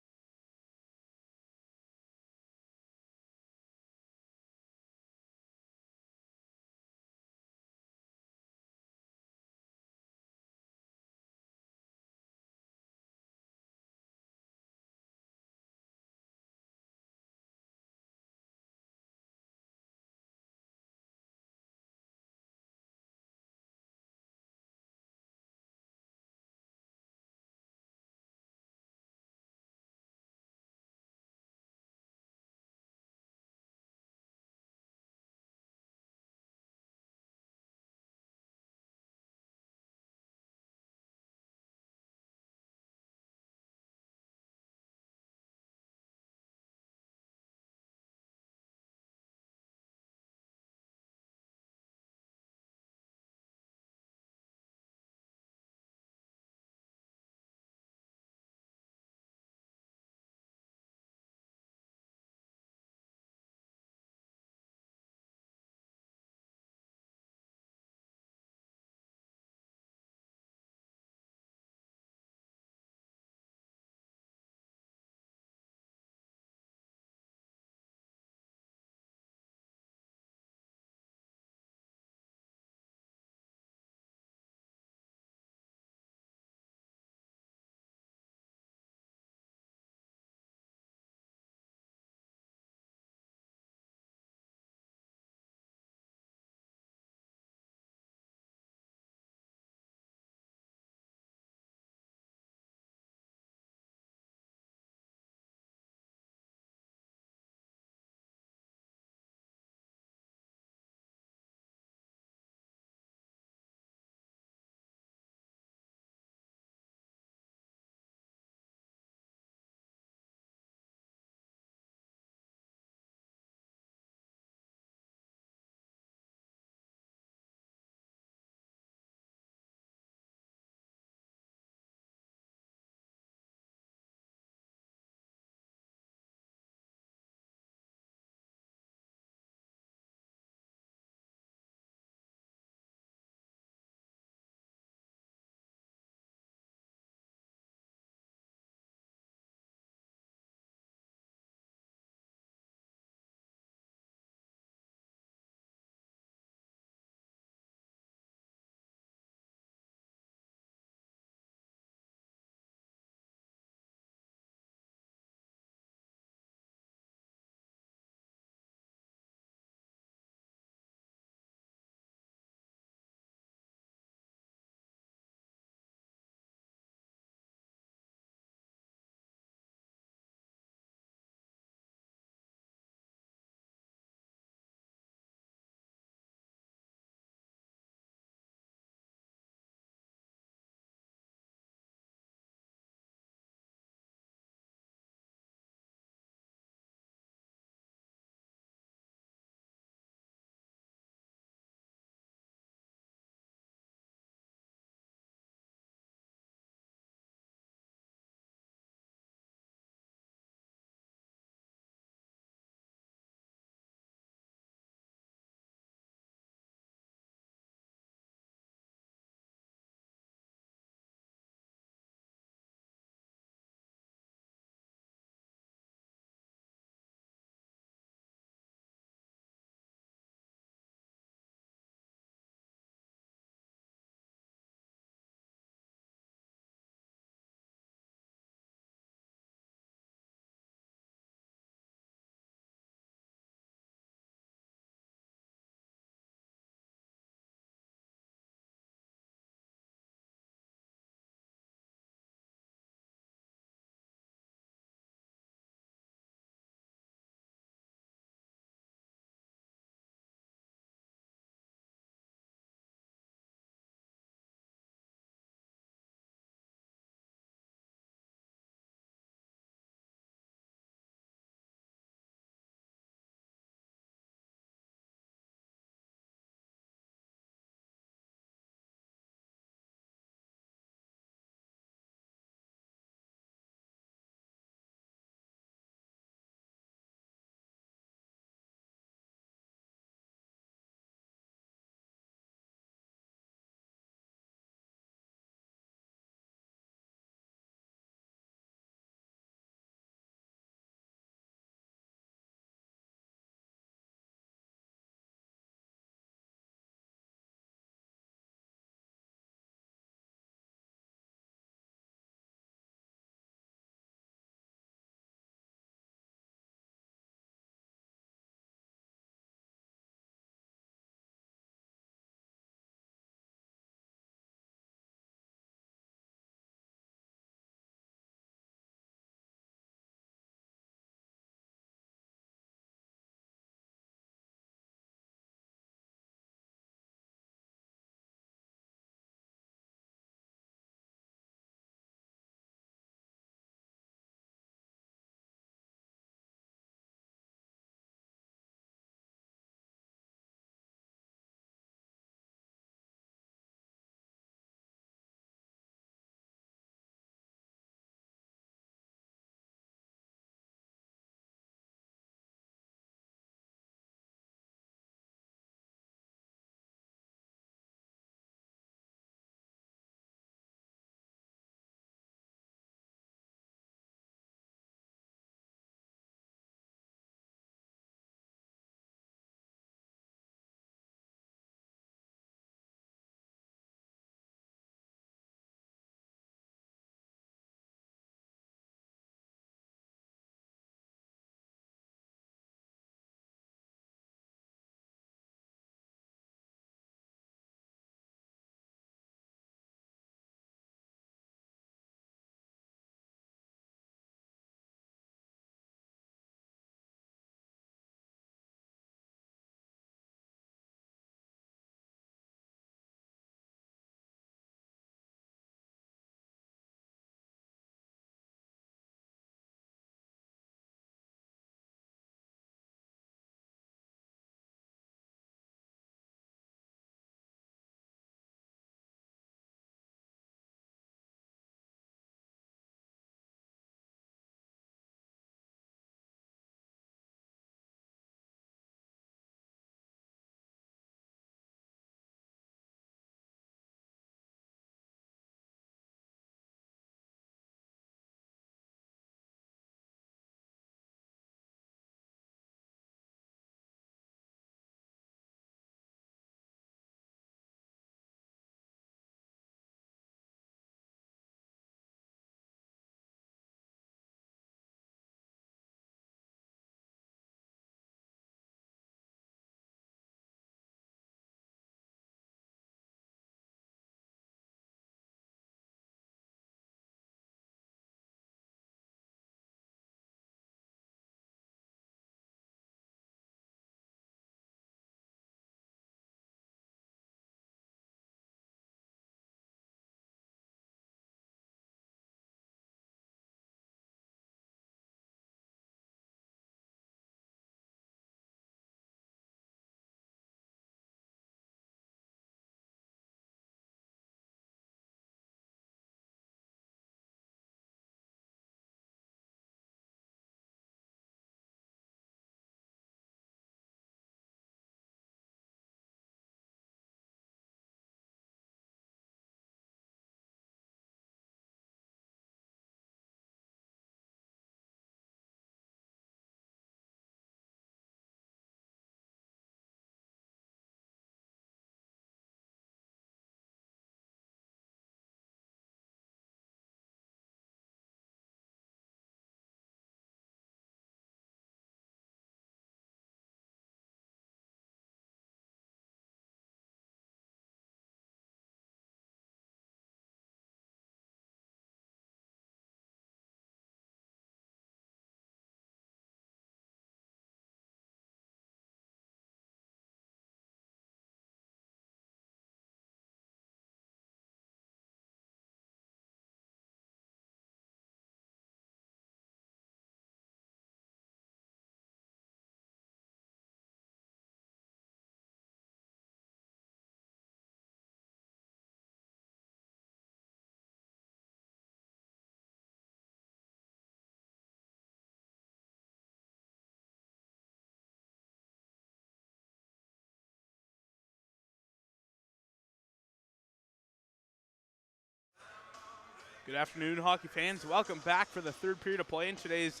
Good afternoon, hockey fans. Welcome back for the third period of play in today's,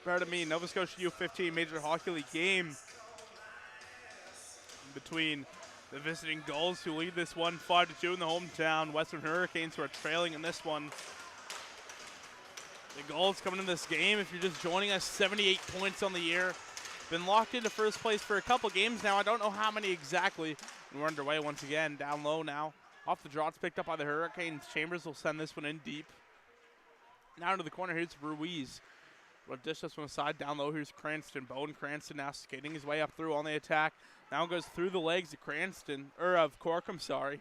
Nova Scotia U15 Major Hockey League game between the visiting Gulls, who lead this one 5-2 in the hometown Western Hurricanes, who are trailing in this one. The Gulls coming in this game, if you're just joining us, 78 points on the year. Been locked into first place for a couple games now. I don't know how many exactly. And we're underway once again, down low now. Off the draw, it's picked up by the Hurricanes. Chambers will send this one in deep. Now into the corner, here's Ruiz. We'll dish this one aside. Down low, here's Cranston. Bowen Cranston now skating his way up through on the attack. Now goes through the legs of Corkum, sorry.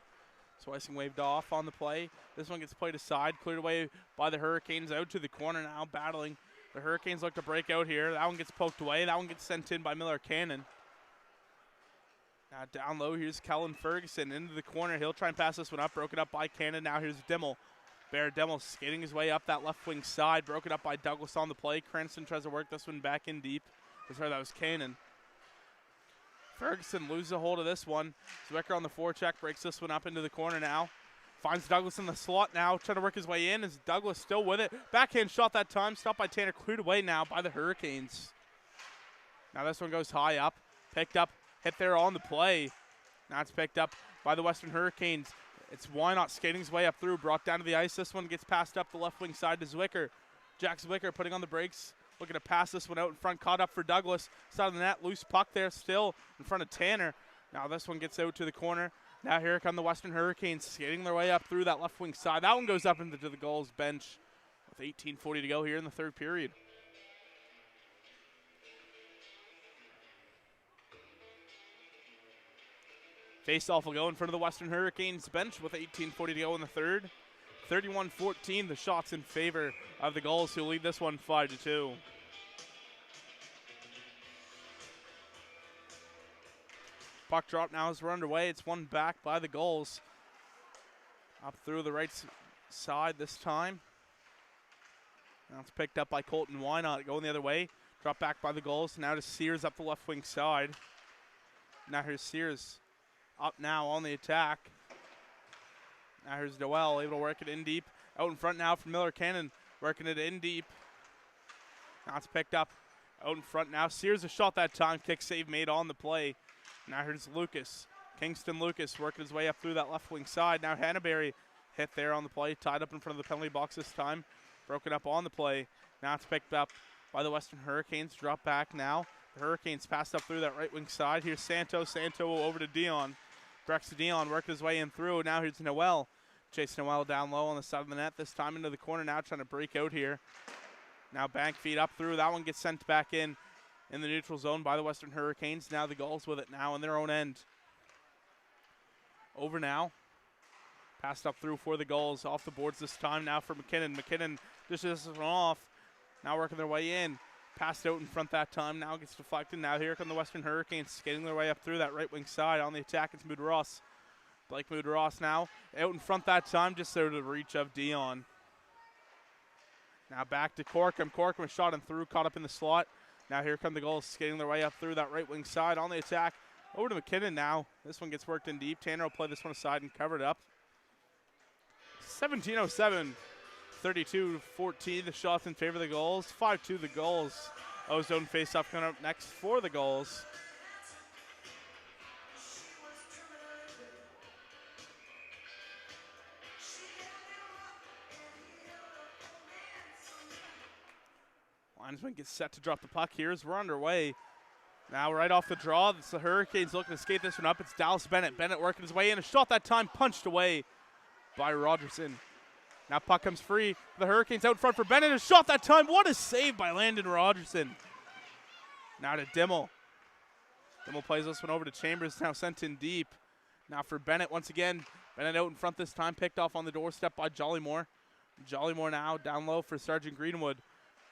Slicing waved off on the play. This one gets played aside, cleared away by the Hurricanes. Out to the corner now, battling. The Hurricanes look to break out here. That one gets poked away. That one gets sent in by Miller Cannon. Now down low, here's Kellen Ferguson into the corner. He'll try and pass this one up. Broken up by Cannon. Now here's Dimmel. Bear Dimmel skating his way up that left wing side. Broken up by Douglas on the play. Cranston tries to work this one back in deep. Sorry, that was Cannon. Ferguson loses a hold of this one. Zwicker on the forecheck breaks this one up into the corner now. Finds Douglas in the slot now, trying to work his way in. Is Douglas still with it? Backhand shot that time. Stopped by Tanner. Cleared away now by the Hurricanes. Now this one goes high up. Picked up. Hit there on the play. Now it's picked up by the Western Hurricanes. It's Wynot skating his way up through. Brought down to the ice. This one gets passed up the left wing side to Zwicker. Jack Zwicker putting on the brakes. Looking to pass this one out in front. Caught up for Douglas. Side of the net. Loose puck there still in front of Tanner. Now this one gets out to the corner. Now here come the Western Hurricanes skating their way up through that left wing side. That one goes up into the Gulls bench with 18:40 to go here in the third period. Face-off will go in front of the Western Hurricanes bench with 18:40 to go in the third. 31-14, the shots in favor of the Gulls, who lead this one 5-2. Puck drop now as we're underway. It's won back by the Gulls. Up through the right side this time. Now it's picked up by Colton Wynot going the other way. Drop back by the Gulls. Now to Sears up the left wing side. Now here's Sears. Up now on the attack. Now here's Noel able to work it in deep. Out in front now for Miller Cannon. Working it in deep. Now it's picked up out in front now. Sears a shot that time. Kick save made on the play. Now here's Lucas. Kingston Lucas working his way up through that left wing side. Now Hannaberry hit there on the play. Tied up in front of the penalty box this time. Broken up on the play. Now it's picked up by the Western Hurricanes. Drop back now. The Hurricanes passed up through that right wing side. Here's Santo. Santo over to Dion. Brex Dion worked his way in through. Now here's Noel. Chase Noel down low on the side of the net. This time into the corner now, trying to break out here. Now bank feed up through. That one gets sent back in the neutral zone by the Western Hurricanes. Now the Gulls with it now in their own end. Over now. Passed up through for the Gulls. Off the boards this time now for McKinnon. McKinnon dishes this one off. Now working their way in. Passed out in front that time. Now gets deflected. Now here come the Western Hurricanes skating their way up through that right wing side. On the attack, it's Mood Ross. Blake Mood Ross now out in front that time, just out of the reach of Dion. Now back to Corkum. Corkum was shot and through, caught up in the slot. Now here come the Gulls skating their way up through that right wing side. On the attack, over to McKinnon now. This one gets worked in deep. Tanner will play this one aside and cover it up. 17:07. 32-14, the shots in favor of the Gulls. 5-2 the Gulls. Ozone face-off coming up next for the Gulls. Linesman gets set to drop the puck here as we're underway. Now right off the draw, it's the Hurricanes looking to skate this one up. It's Dallas Bennett. Bennett working his way in. A shot that time punched away by Rogerson. Now puck comes free. The Hurricanes out front for Bennett. A shot that time. What a save by Landon Rogerson. Now to Dimmel. Dimmel plays this one over to Chambers. Now sent in deep. Now for Bennett once again. Bennett out in front this time. Picked off on the doorstep by Jollymore. Jollymore now down low for Sergeant Greenwood.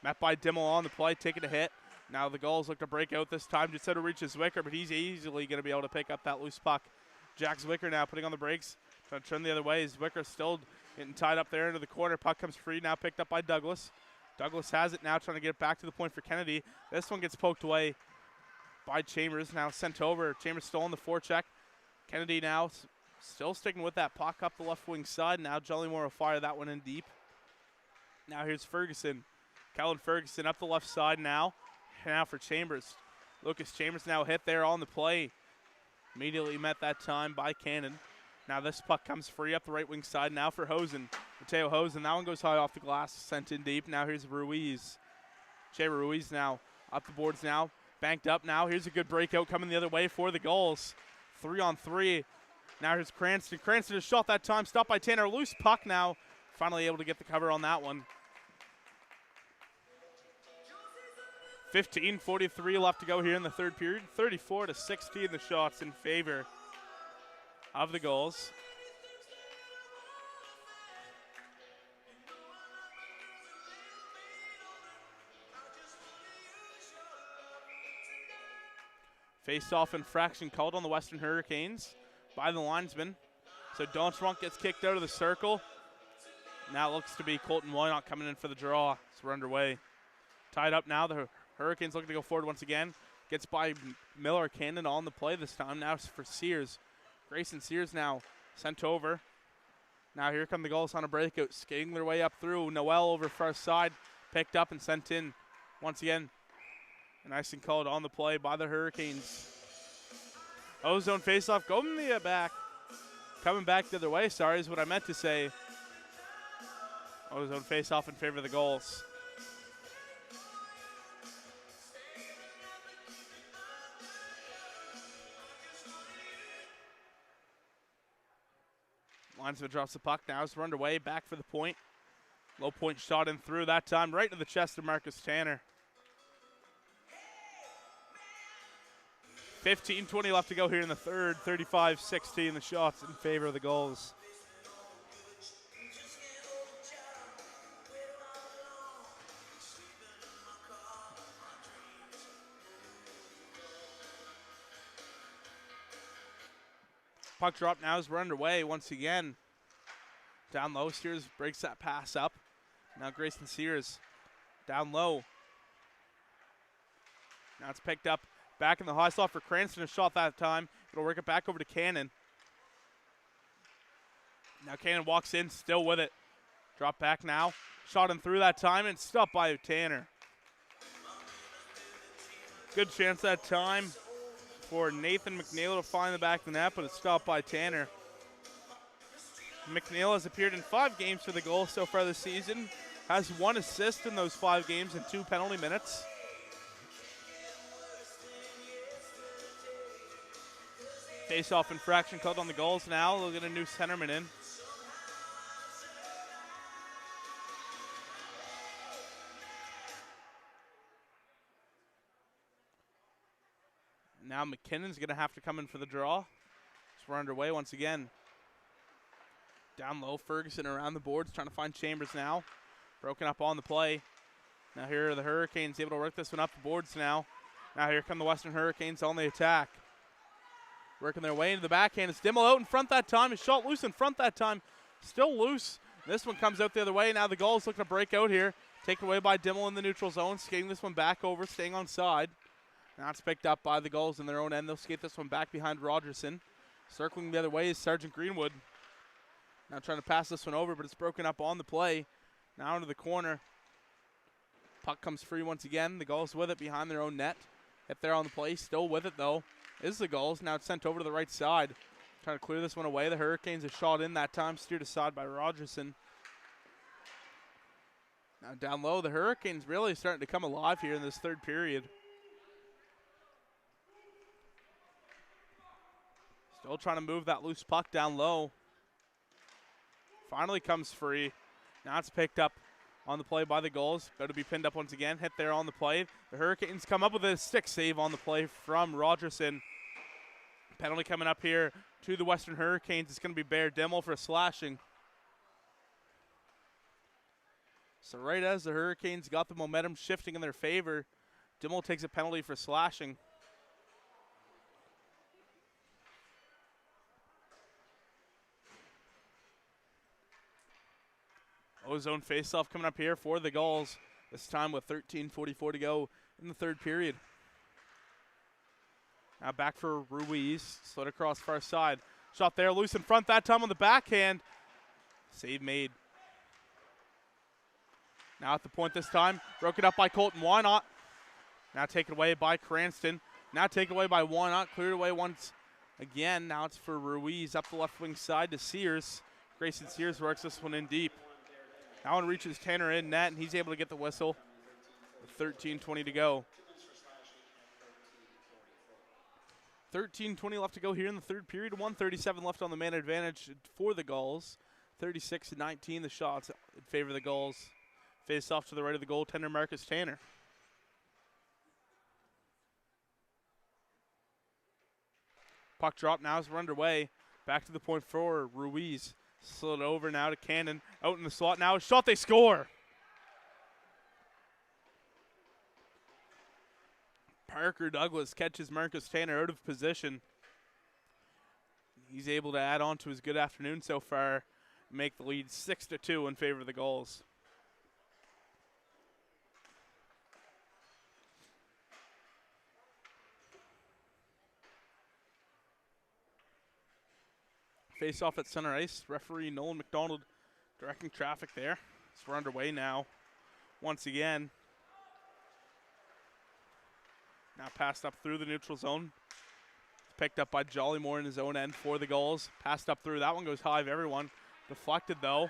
Met by Dimmel on the play. Taking a hit. Now the Gulls look to break out this time. Just out of reach is Zwicker, but he's easily going to be able to pick up that loose puck. Jack Zwicker now putting on the brakes. Trying to turn the other way. Zwicker still getting tied up there into the corner. Puck comes free, now picked up by Douglas. Douglas has it now, trying to get it back to the point for Kennedy. This one gets poked away by Chambers, now sent over. Chambers still on the forecheck. Kennedy now Still sticking with that puck up the left wing side. Now Jullymore will fire that one in deep. Now here's Ferguson. Kellen Ferguson up the left side now. Now for Chambers. Lucas Chambers now hit there on the play. Immediately met that time by Cannon. Now this puck comes free up the right wing side now for Hosen. Mateo Hosen, that one goes high off the glass, sent in deep. Now here's Ruiz. Jay Ruiz now up the boards now. Banked up now. Here's a good breakout coming the other way for the Gulls. 3-on-3. Now here's Cranston. Cranston has shot that time. Stopped by Tanner. Loose puck now. Finally able to get the cover on that one. 15:43 left to go here in the third period. 34-16 the shots in favor of the Gulls. Face-off infraction called on the Western Hurricanes by the linesman. So Dontrunk gets kicked out of the circle. Now it looks to be Colton Wynot coming in for the draw. So we're underway. Tied up now. The Hurricanes looking to go forward once again. Gets by Miller Cannon on the play this time. Now it's for Sears. Grayson Sears now sent over. Now here come the Gulls on a breakout. Skating their way up through. Noel over far side. Picked up and sent in once again. And icing called on the play by the Hurricanes. Ozone faceoff going the back. Coming back the other way, sorry, is what I meant to say. Ozone faceoff in favor of the Gulls. Linesman drops the puck now. It's run away. Back for the point. Low point shot in through that time. Right to the chest of Marcus Tanner. 15:20 left to go here in the third. 35-16 the shots in favor of the Gulls. Puck drop now as we're underway once again. Down low, Sears breaks that pass up. Now Grayson Sears down low. Now it's picked up back in the high slot for Cranston. A shot that time. It'll work it back over to Cannon. Now Cannon walks in, still with it. Drop back now. Shot him through that time and stopped by Tanner. Good chance that time for Nathan McNeil to find the back of the net, but it's stopped by Tanner. McNeil has appeared in 5 games for the Gulls so far this season. Has 1 assist in those 5 games and 2 penalty minutes. Face-off infraction called on the Gulls now. They'll get a new centerman in. Now McKinnon's going to have to come in for the draw. So we're underway once again. Down low, Ferguson around the boards, trying to find Chambers now. Broken up on the play. Now here are the Hurricanes able to work this one up the boards now. Now here come the Western Hurricanes on the attack. Working their way into the backhand. It's Dimmel out in front that time. His shot loose in front that time. Still loose. This one comes out the other way. Now the Gulls looking to break out here. Taken away by Dimmel in the neutral zone. Skating this one back over, staying on side. Now it's picked up by the Gulls in their own end. They'll skate this one back behind Rogerson. Circling the other way is Sergeant Greenwood. Now trying to pass this one over, but it's broken up on the play. Now into the corner. Puck comes free once again. The Gulls with it behind their own net. Hit there on the play. Still with it, though, is the Gulls. Now it's sent over to the right side. Trying to clear this one away. The Hurricanes have shot in that time. Steered aside by Rogerson. Now down low, the Hurricanes really starting to come alive here in this third period. Still trying to move that loose puck down low. Finally comes free. Now it's picked up on the play by the Gulls. Going to be pinned up once again. Hit there on the play. The Hurricanes come up with a stick save on the play from Rogerson. Penalty coming up here to the Western Hurricanes. It's going to be Bear Dimmel for slashing. So right as the Hurricanes got the momentum shifting in their favor, Dimmel takes a penalty for slashing. Ozone faceoff coming up here for the Gulls. This time with 13:44 to go in the third period. Now back for Ruiz. Slid across far side. Shot there, loose in front that time on the backhand. Save made. Now at the point this time, broken up by Colton Wynot. Now taken away by Cranston. Now taken away by Wynot, cleared away once again. Now it's for Ruiz up the left wing side to Sears. Grayson Sears works this one in deep. That one reaches Tanner in net, and he's able to get the whistle. 13:20 to go. 13:20 left to go here in the third period. 1:37 left on the man advantage for the Gulls. 36-19 the shots in favor of the Gulls. Face off to the right of the goaltender, Marcus Tanner. Puck drop now as we're underway. Back to the point for Ruiz. Slid over now to Cannon. Out in the slot now. Shot, they score. Parker Douglas catches Marcus Tanner out of position. He's able to add on to his good afternoon so far. Make the lead 6-2 in favor of the Gulls. Face off at center ice. Referee Nolan McDonald directing traffic there. So we're underway now. Once again. Now passed up through the neutral zone. It's picked up by Jollymore in his own end for the Gulls. Passed up through. That one goes high of everyone. Deflected though.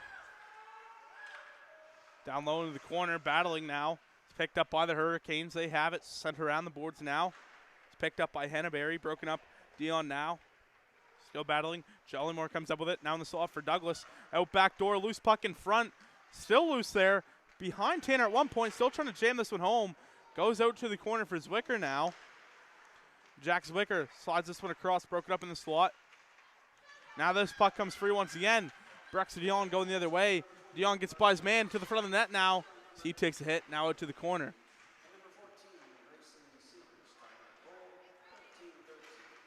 Down low into the corner. Battling now. It's picked up by the Hurricanes. They have it. Sent around the boards now. It's picked up by Henneberry. Broken up. Dion now. Still battling. Jollymore comes up with it. Now in the slot for Douglas. Out back door. Loose puck in front. Still loose there. Behind Tanner at one point. Still trying to jam this one home. Goes out to the corner for Zwicker now. Jack Zwicker slides this one across. Broken up in the slot. Now this puck comes free once again. Brex Dion going the other way. Dion gets by his man to the front of the net now. He takes a hit. Now out to the corner.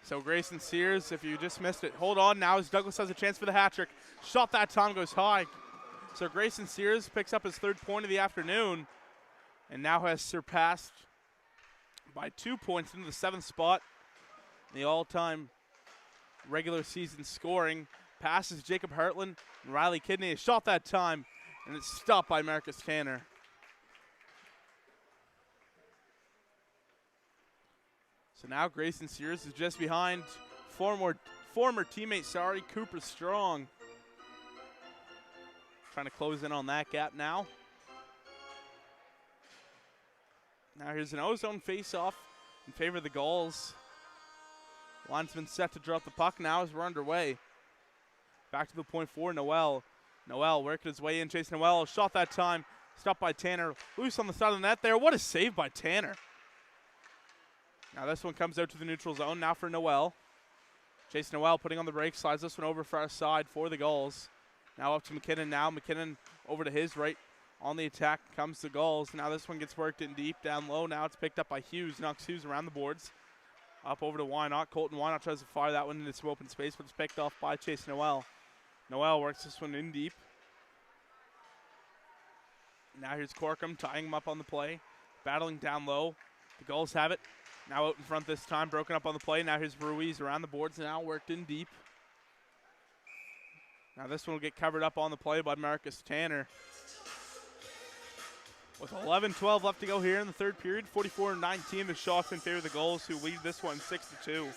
So Grayson Sears, if you just missed it, hold on now as Douglas has a chance for the hat trick. Shot that time goes high. So Grayson Sears picks up his third point of the afternoon and now has surpassed by 2 points into the 7th spot in the all-time regular season scoring. Passes Jacob Hartland and Riley Kidney. A shot that time and it's stopped by Marcus Tanner. So now Grayson Sears is just behind former teammate, Cooper Strong. Trying to close in on that gap now. Now here's an ozone face-off in favor of the Gulls. Linesman set to drop the puck now as we're underway. Back to the point for Noel. Noel working his way in, chasing Noel. Shot that time. Stopped by Tanner. Loose on the side of the net there. What a save by Tanner. Now this one comes out to the neutral zone. Now for Noel. Chase Noel putting on the brakes. Slides this one over far side for the Gulls. Now up to McKinnon now. McKinnon over to his right. On the attack comes the Gulls. Now this one gets worked in deep down low. Now it's picked up by Hughes. Knocks Hughes around the boards. Up over to Wynot. Colton Wynot tries to fire that one into some open space, but it's picked off by Chase Noel. Noel works this one in deep. Now here's Corkum tying him up on the play. Battling down low. The Gulls have it. Now out in front this time, broken up on the play. Now here's Ruiz around the boards, now worked in deep. Now this one will get covered up on the play by Marcus Tanner. With 11-12 left to go here in the third period, 44-19 the shots in favor of the Gulls, who lead this one 6-2.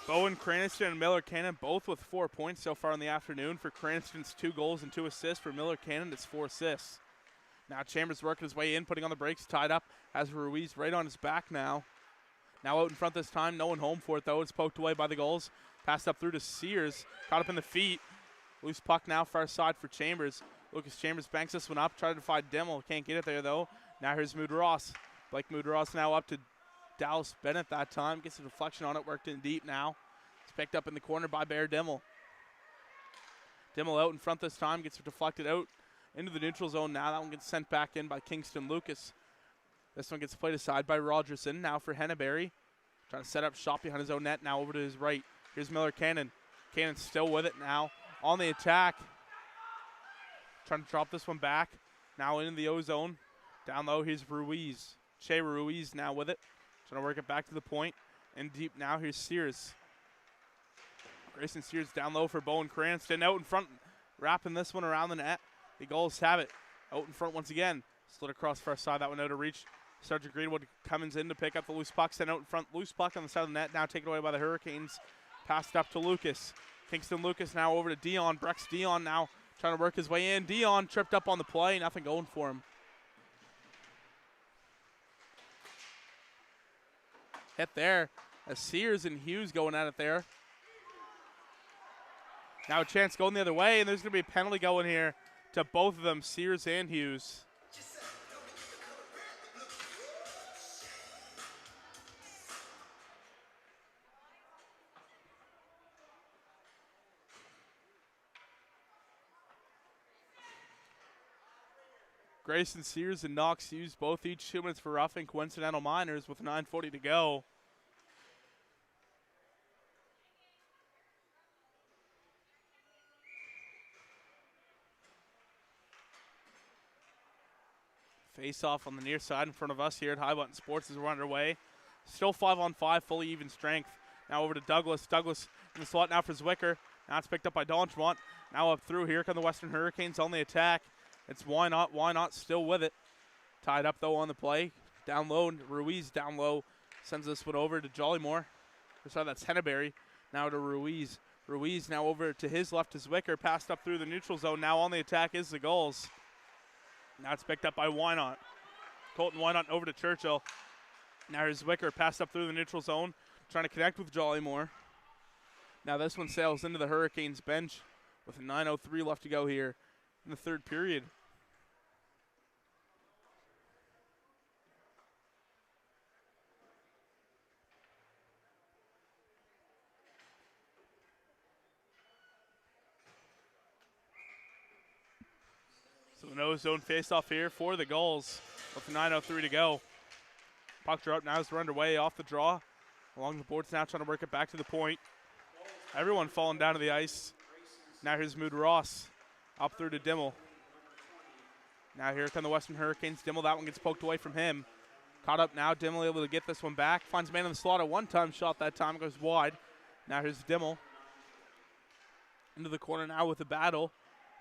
Bowen Cranston and Miller Cannon both with 4 points so far in the afternoon. For Cranston's 2 goals and 2 assists. For Miller Cannon, it's 4 assists. Now Chambers working his way in, putting on the brakes, tied up. Has Ruiz right on his back now. Now out in front this time, no one home for it though. It's poked away by the Gulls. Passed up through to Sears, caught up in the feet. Loose puck now far side for Chambers. Lucas Chambers banks this one up, trying to find Dimmel. Can't get it there though. Now here's Mood Ross. Blake Mood Ross now up to Dallas Bennett that time. Gets a deflection on it, worked in deep now. It's picked up in the corner by Bear Dimmel. Dimmel out in front this time, gets it deflected out into the neutral zone now. That one gets sent back in by Kingston Lucas. This one gets played aside by Rogerson. Now for Henneberry. Trying to set up shot behind his own net. Now over to his right. Here's Miller Cannon. Cannon still with it now. On the attack. trying to drop this one back. Now into the O-zone. Down low, here's Ruiz. Che Ruiz now with it. Trying to work it back to the point. And deep now, here's Sears. Grayson Sears down low for Bowen Cranston. Out in front, wrapping this one around the net. The Gulls have it. Out in front once again. Slid across far side, that one out of reach. Sergeant Greenwood comes in to pick up the loose puck. Sent out in front, loose puck on the side of the net. Now taken away by the Hurricanes. Passed up to Lucas. Kingston Lucas now over to Dion. Brex Dion now trying to work his way in. Dion tripped up on the play. Nothing going for him. Hit there. As Sears and Hughes going at it there. Now a chance going the other way, and there's going to be a penalty going here to both of them, Sears and Hughes. Grayson Sears and Knox Hughes both each 2 minutes for roughing coincidental minors with 9:40 to go. Face off on the near side in front of us here at High Button Sports as we're underway. Still 5-on-5, fully even strength. Now over to Douglas. Douglas in the slot now for Zwicker. Now it's picked up by Donchmont. Now up through. Here come the Western Hurricanes on the attack. It's why not still with it. Tied up though on the play. Down low, Ruiz down low. Sends this one over to Jollymore. Sorry, that's Henneberry. Now to Ruiz. Ruiz now over to his left to Zwicker. Passed up through the neutral zone. Now on the attack is the Gulls. Now it's picked up by Wynot. Colton Wynot over to Churchill. Now here's Zwicker. Passed up through the neutral zone. Trying to connect with Jollymore. Now this one sails into the Hurricanes bench with 9:03 left to go here in the third period. So the no zone face-off here for the Gulls with 9:03 to go. Puck drop now as we're underway off the draw. Along the boards now trying to work it back to the point. Everyone falling down to the ice. Now here's Mood Ross up through to Dimmel. Now here come the Western Hurricanes. Dimmel, that one gets poked away from him. Caught up now. Dimmel able to get this one back. Finds man in the slot. A one-time shot that time. Goes wide. Now here's Dimmel. Into the corner now with the battle.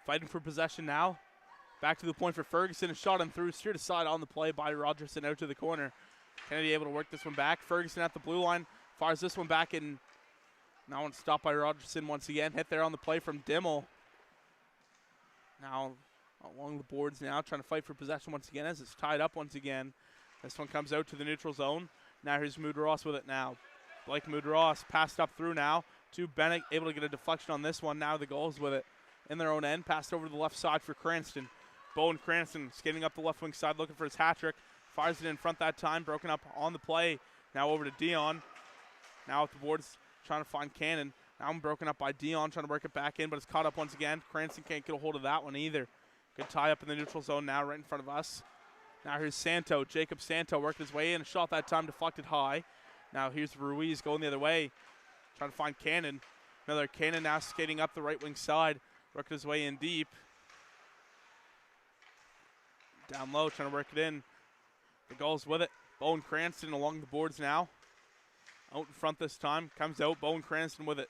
Fighting for possession now. Back to the point for Ferguson. A shot and through. Steered aside on the play by Rogerson out to the corner. Kennedy able to work this one back. Ferguson at the blue line. Fires this one back in. Now one stopped by Rogerson once again. Hit there on the play from Dimmel. Now along the boards now. Trying to fight for possession once again as it's tied up once again. This one comes out to the neutral zone. Now here's Mood Ross with it now. Blake Mood Ross passed up through now to Bennett. Able to get a deflection on this one. Now the Gulls with it in their own end. Passed over to the left side for Cranston. Bowen Cranston skating up the left wing side looking for his hat trick. Fires it in front that time. Broken up on the play. Now over to Dion. Now at the boards trying to find Cannon. Now I'm broken up by Dion trying to work it back in, but it's caught up once again. Cranston can't get a hold of that one either. Good tie up in the neutral zone now right in front of us. Now here's Santo. Jacob Santo worked his way in. A shot that time deflected high. Now here's Ruiz going the other way. Trying to find Cannon. Another Cannon now skating up the right wing side. Worked his way in deep. Down low, trying to work it in. The Gulls with it. Bowen Cranston along the boards now. Out in front this time. Comes out. Bowen Cranston with it.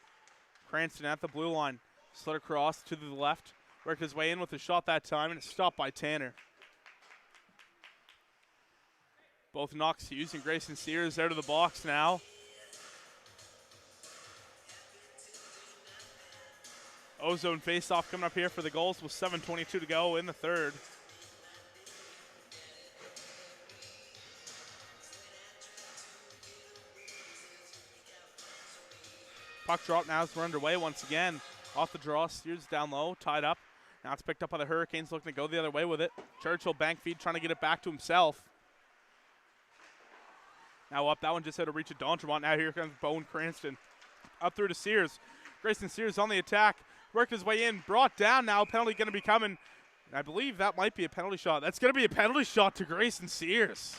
Cranston at the blue line. Slid across to the left. Worked his way in with a shot that time, and it's stopped by Tanner. Both Knox Hughes and Grayson Sears out of the box now. O-zone face-off coming up here for the Gulls with 7:22 to go in the third. Puck drop now as we're underway once again. Off the draw, Sears down low, tied up. Now it's picked up by the Hurricanes, looking to go the other way with it. Churchill bank feed, trying to get it back to himself. Now up, that one just had to reach a Dontremont. Now here comes Bowen Cranston. Up through to Sears. Grayson Sears on the attack. Worked his way in, brought down now. Penalty going to be coming. And I believe that might be a penalty shot. That's going to be a penalty shot to Grayson Sears.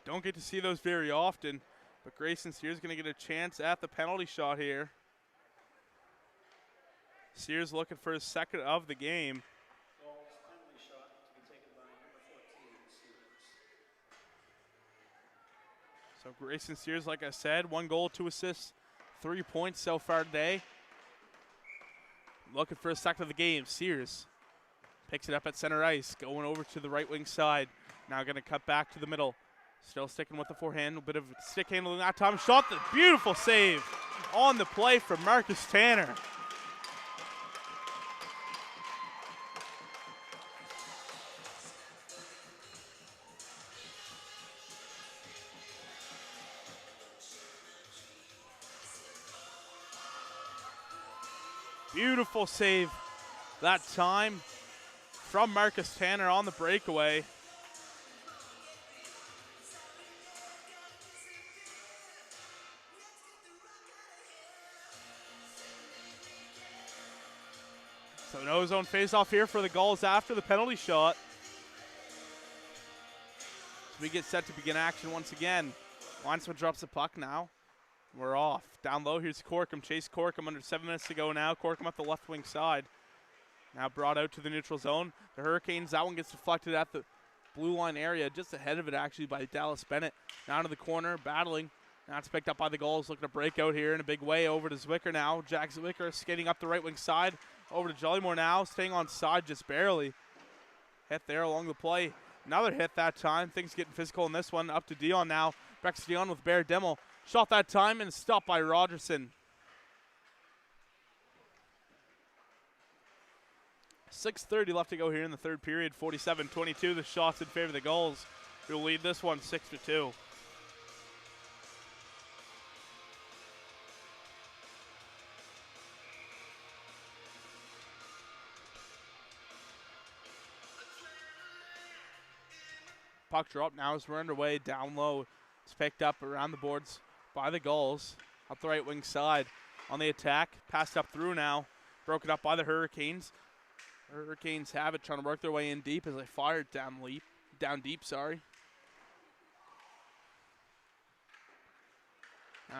Don't get to see those very often, but Grayson Sears is going to get a chance at the penalty shot here. Sears looking for his second of the game. Gulls penalty shot to be taken by number 14, Sears. So Grayson Sears, like I said, 1 goal, 2 assists, 3 points so far today. Looking for a second of the game. Sears picks it up at center ice, going over to the right wing side. Now going to cut back to the middle. Still sticking with the forehand, a bit of stick handling that time. Shot, the beautiful save on the play from Marcus Tanner. Beautiful save that time from Marcus Tanner on the breakaway. So no zone face-off here for the Gulls after the penalty shot. So we get set to begin action once again. Linesman drops the puck now. We're off. Down low, here's Corkum. Chase Corkum under 7 minutes to go now. Corkum up the left wing side. Now brought out to the neutral zone. The Hurricanes, that one gets deflected at the blue line area, just ahead of it actually by Dallas Bennett. Down to the corner, battling. Now it's picked up by the Gulls, looking to break out here in a big way over to Zwicker now. Jack Zwicker skating up the right wing side. Over to Jollymore now, staying on side just barely. Hit there along the play. Another hit that time. Things getting physical in this one. Up to Dion now. Brex Dion with Bear Demmel. Shot that time and stopped by Rogerson. 6:30 left to go here in the third period. 47-22. The shots in favor of the Gulls, who lead this one 6-2. Puck drop now as we're underway. Down low. It's picked up around the boards by the Gulls. Up the right wing side on the attack. Passed up through now. Broken up by the Hurricanes. Hurricanes have it, trying to work their way in deep as they fire it down deep. Now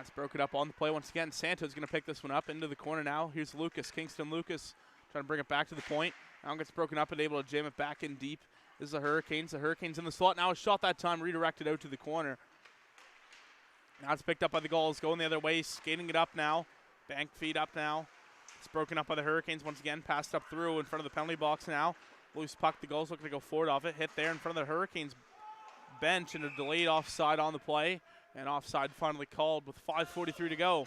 it's broken up on the play once again. Santos going to pick this one up into the corner now. Here's Lucas, Kingston Lucas, trying to bring it back to the point. Now gets broken up and able to jam it back in deep. This is the Hurricanes. The Hurricanes in the slot now. A shot that time redirected out to the corner. Now it's picked up by the Gulls, going the other way, skating it up now. Bank feed up now. It's broken up by the Hurricanes once again. Passed up through in front of the penalty box now. Loose puck. The Gulls looking to go forward off it. Hit there in front of the Hurricanes bench and a delayed offside on the play. And offside finally called with 5:43 to go.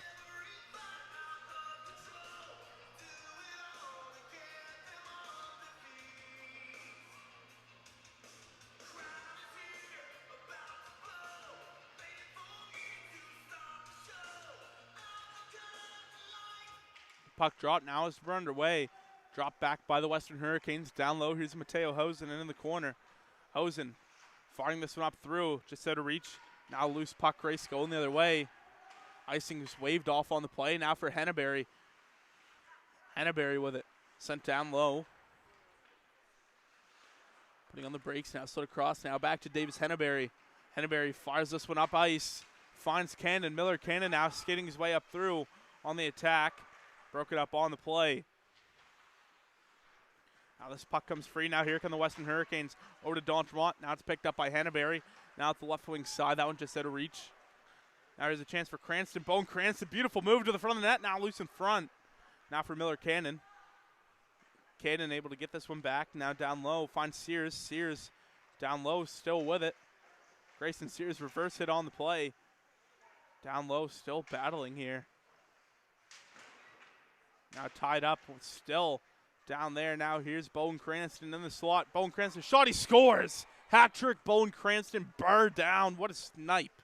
Puck drop now as we're underway. Dropped back by the Western Hurricanes. Down low, here's Mateo Hosen in the corner. Hosen firing this one up through, just out of reach. Now loose puck race going the other way. Icing was waved off on the play. Now for Henneberry. Henneberry with it. Sent down low. Putting on the brakes now. Slid across now. Back to Davis Henneberry. Henneberry fires this one up ice. Finds Cannon. Miller Cannon now skating his way up through on the attack. Broke it up on the play. Now this puck comes free. Now here come the Western Hurricanes. Over to D'Entremont. Now it's picked up by Henneberry. Now at the left wing side. That one just out of reach. Now there's a chance for Cranston. Bone Cranston. Beautiful move to the front of the net. Now loose in front. Now for Miller Cannon. Cannon able to get this one back. Now down low. Finds Sears. Sears down low. Still with it. Grayson Sears reverse hit on the play. Down low. Still battling here. Now tied up, still down there. Now here's Bowen Cranston in the slot. Bowen Cranston shot, he scores. Hat trick, Bowen Cranston, bar down. What a snipe.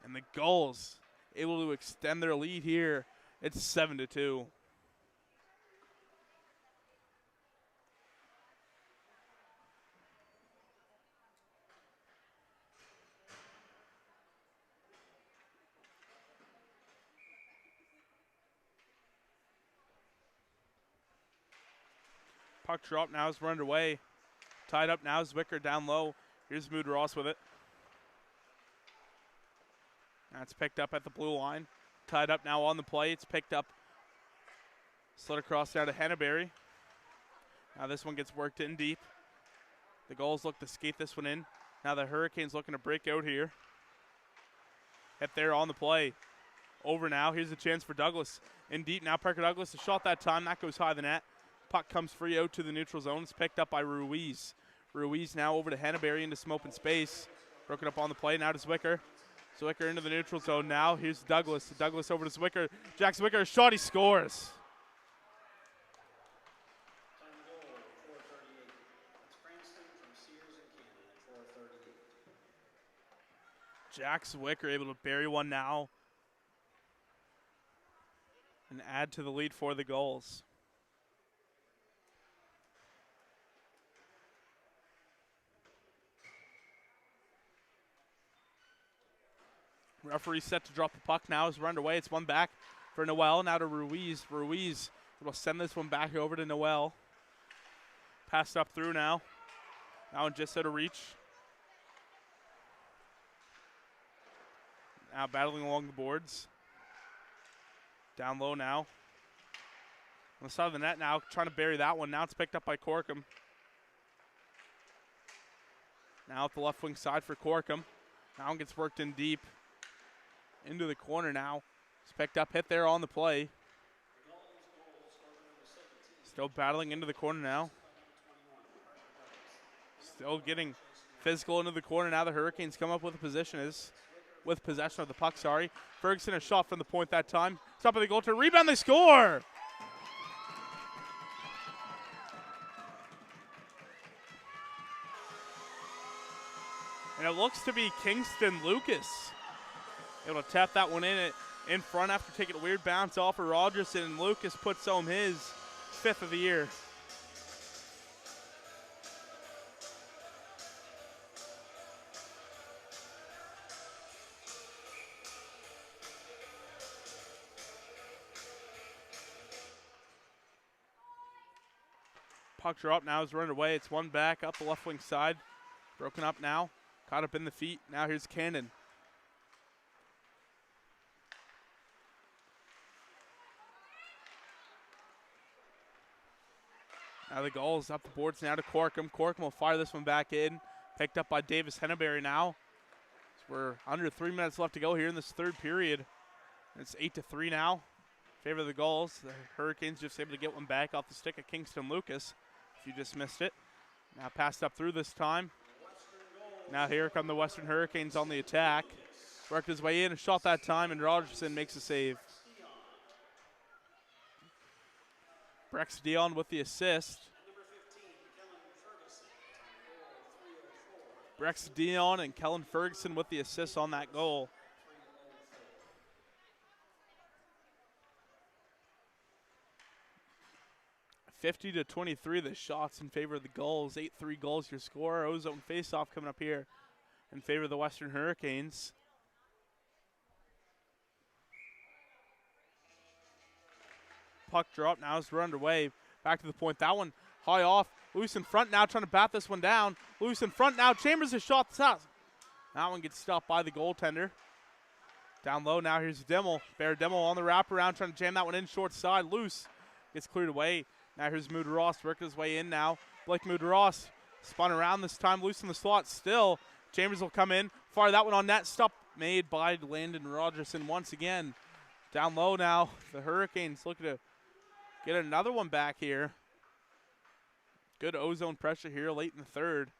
And the Gulls able to extend their lead here. It's 7-2. Puck drop now as we're underway. Tied up now, Zwicker down low. Here's Mood Ross with it. That's picked up at the blue line. Tied up now on the play. It's picked up Slid across now to Henneberry. Now this one gets worked in deep. The Gulls look to skate this one in. Now the Hurricanes looking to break out here. Hit there on the play. Over now. Here's a chance for Douglas. In deep now. Parker Douglas, a shot that time. That goes high the net. Puck comes free out to the neutral zone. It's picked up by Ruiz. Ruiz now over to Henneberry into some open space. Broken up on the play. Now to Zwicker. Zwicker into the neutral zone now. Here's Douglas. Douglas over to Zwicker. Jack Zwicker, a shot. He scores. Time to go, 4:38. It's Cranston from Sears and Cannon at 4:38. Jack Zwicker able to bury one now and add to the lead for the Gulls. Referee set to drop the puck now. Is run away. It's one back for Noel. Now to Ruiz. Ruiz will send this one back over to Noel. Passed up through now. Now just out of reach. Now battling along the boards. Down low now. On the side of the net now, trying to bury that one. Now it's picked up by Corkum. Now at the left wing side for Corkum. Now it gets worked in deep. Into the corner now. It's picked up, hit there on the play. Still battling into the corner now. Still getting physical into the corner now. The Hurricanes come up with possession of the puck, sorry. Ferguson a shot from the point that time. Top of the goal to rebound, they score! And it looks to be Kingston Lucas. Able to tap that one in front after taking a weird bounce off of Rogerson, and Lucas puts home his 5th of the year. Puck drop now is run away. It's one back up the left wing side. Broken up now. Caught up in the feet. Now here's Cannon. Now the Gulls up the boards now to Corkum. Corkum will fire this one back in. Picked up by Davis Henneberry now. So we're under 3 minutes left to go here in this third period. It's 8-3 now. Favor of the Gulls. The Hurricanes just able to get one back off the stick of Kingston Lucas. If you just missed it. Now passed up through this time. Now here come the Western Hurricanes on the attack. Worked his way in and shot that time, and Rogerson makes a save. Brex Dion with the assist. Brex Dion and Kellen Ferguson with the assist on that goal. (50-23) the shots in favor of the Gulls. 8-3 Gulls your score. Ozone faceoff coming up here in favor of the Western Hurricanes. Puck drop now is run away. Back to the point. That one high off. Loose in front now, trying to bat this one down. Loose in front now. Chambers a shot. That one gets stopped by the goaltender. Down low now. Here's Dimmel. Bear Dimmel on the wraparound, trying to jam that one in short side. Loose. Gets cleared away. Now here's Mood Ross working his way in now. Blake Mood Ross spun around this time. Loose in the slot still. Chambers will come in. Fire that one on net. Stop made by Landon Rogerson once again. Down low now. The Hurricanes looking to get another one back here. Good ozone pressure here late in the third.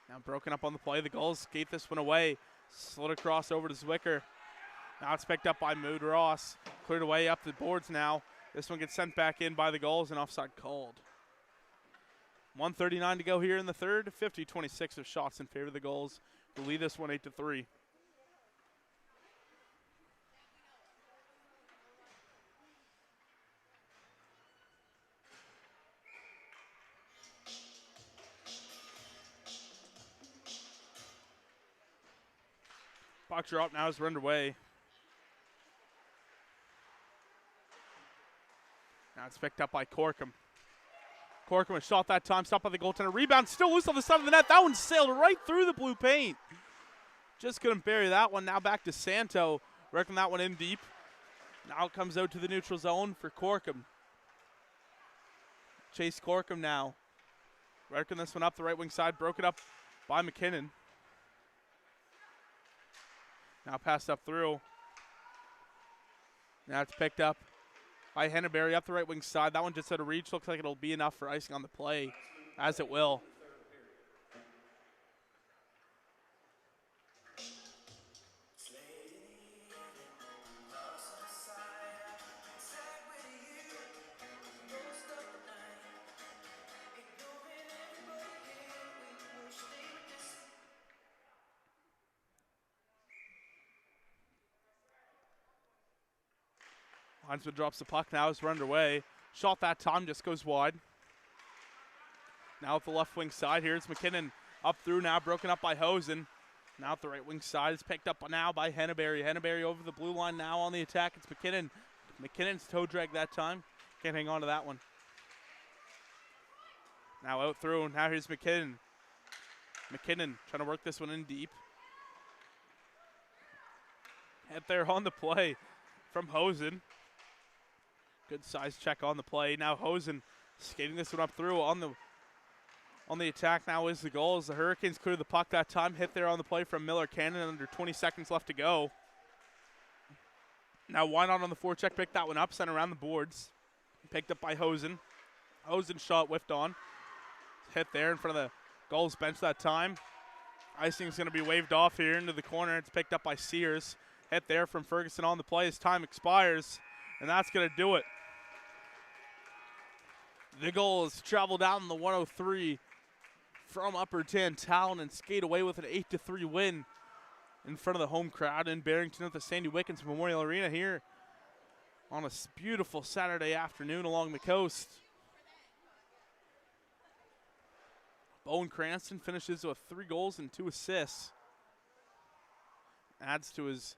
Now broken up on the play. The Gulls skate this one away. Slid across over to Zwicker. Now it's picked up by Mood Ross. Cleared away up the boards now. This one gets sent back in by the Gulls and offside called. 1:39 to go here in the third. 50-26 of shots in favor of the Gulls. We'll lead this one 8-3. Puck drop now is run away. Now it's picked up by Corkum. Corkum a shot that time, stopped by the goaltender. Rebound still loose on the side of the net. That one sailed right through the blue paint. Just couldn't bury that one. Now back to Santo, working that one in deep. Now it comes out to the neutral zone for Corkum. Chase Corkum now. Working this one up the right wing side, broken up by McKinnon. Now passed up through. Now it's picked up by Henneberry up the right wing side. That one just out of reach. Looks like it'll be enough for icing on the play, as it will. Linesman drops the puck now as we're underway. Shot that time just goes wide. Now at the left wing side, here's McKinnon up through now, broken up by Hosen. Now at the right wing side, it's picked up now by Henneberry. Henneberry over the blue line now on the attack. It's McKinnon. McKinnon's toe drag that time. Can't hang on to that one. Now out through, now here's McKinnon. McKinnon trying to work this one in deep. Hit there on the play from Hosen. Good size check on the play. Now Hosen skating this one up through on the attack now is the Gulls. The Hurricanes clear the puck that time. Hit there on the play from Miller Cannon under 20 seconds left to go. Now Wynot on the forecheck, picked that one up, sent around the boards. Picked up by Hosen. Hosen shot whiffed on. Hit there in front of the Gulls bench that time. Icing's going to be waved off here into the corner. It's picked up by Sears. Hit there from Ferguson on the play as time expires. And that's going to do it. The Gulls travel down the 103 from Upper Tantallon and skate away with an 8-3 win in front of the home crowd in Barrington at the Sandy Wickens Memorial Arena here on a beautiful Saturday afternoon along the coast. Bowen Cranston finishes with 3 goals and 2 assists. Adds to his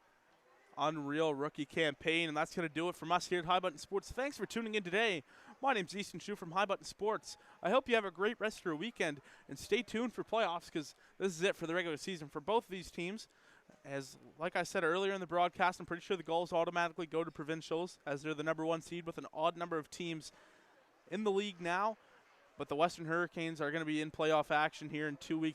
unreal rookie campaign, and that's going to do it from us here at High Button Sports. Thanks for tuning in today. My name's Easton Shu from High Button Sports. I hope you have a great rest of your weekend, and stay tuned for playoffs because this is it for the regular season for both of these teams. As like I said earlier in the broadcast, I'm pretty sure the Gulls automatically go to provincials as they're the #1 seed with an odd number of teams in the league now. But the Western Hurricanes are going to be in playoff action here in 2 weeks.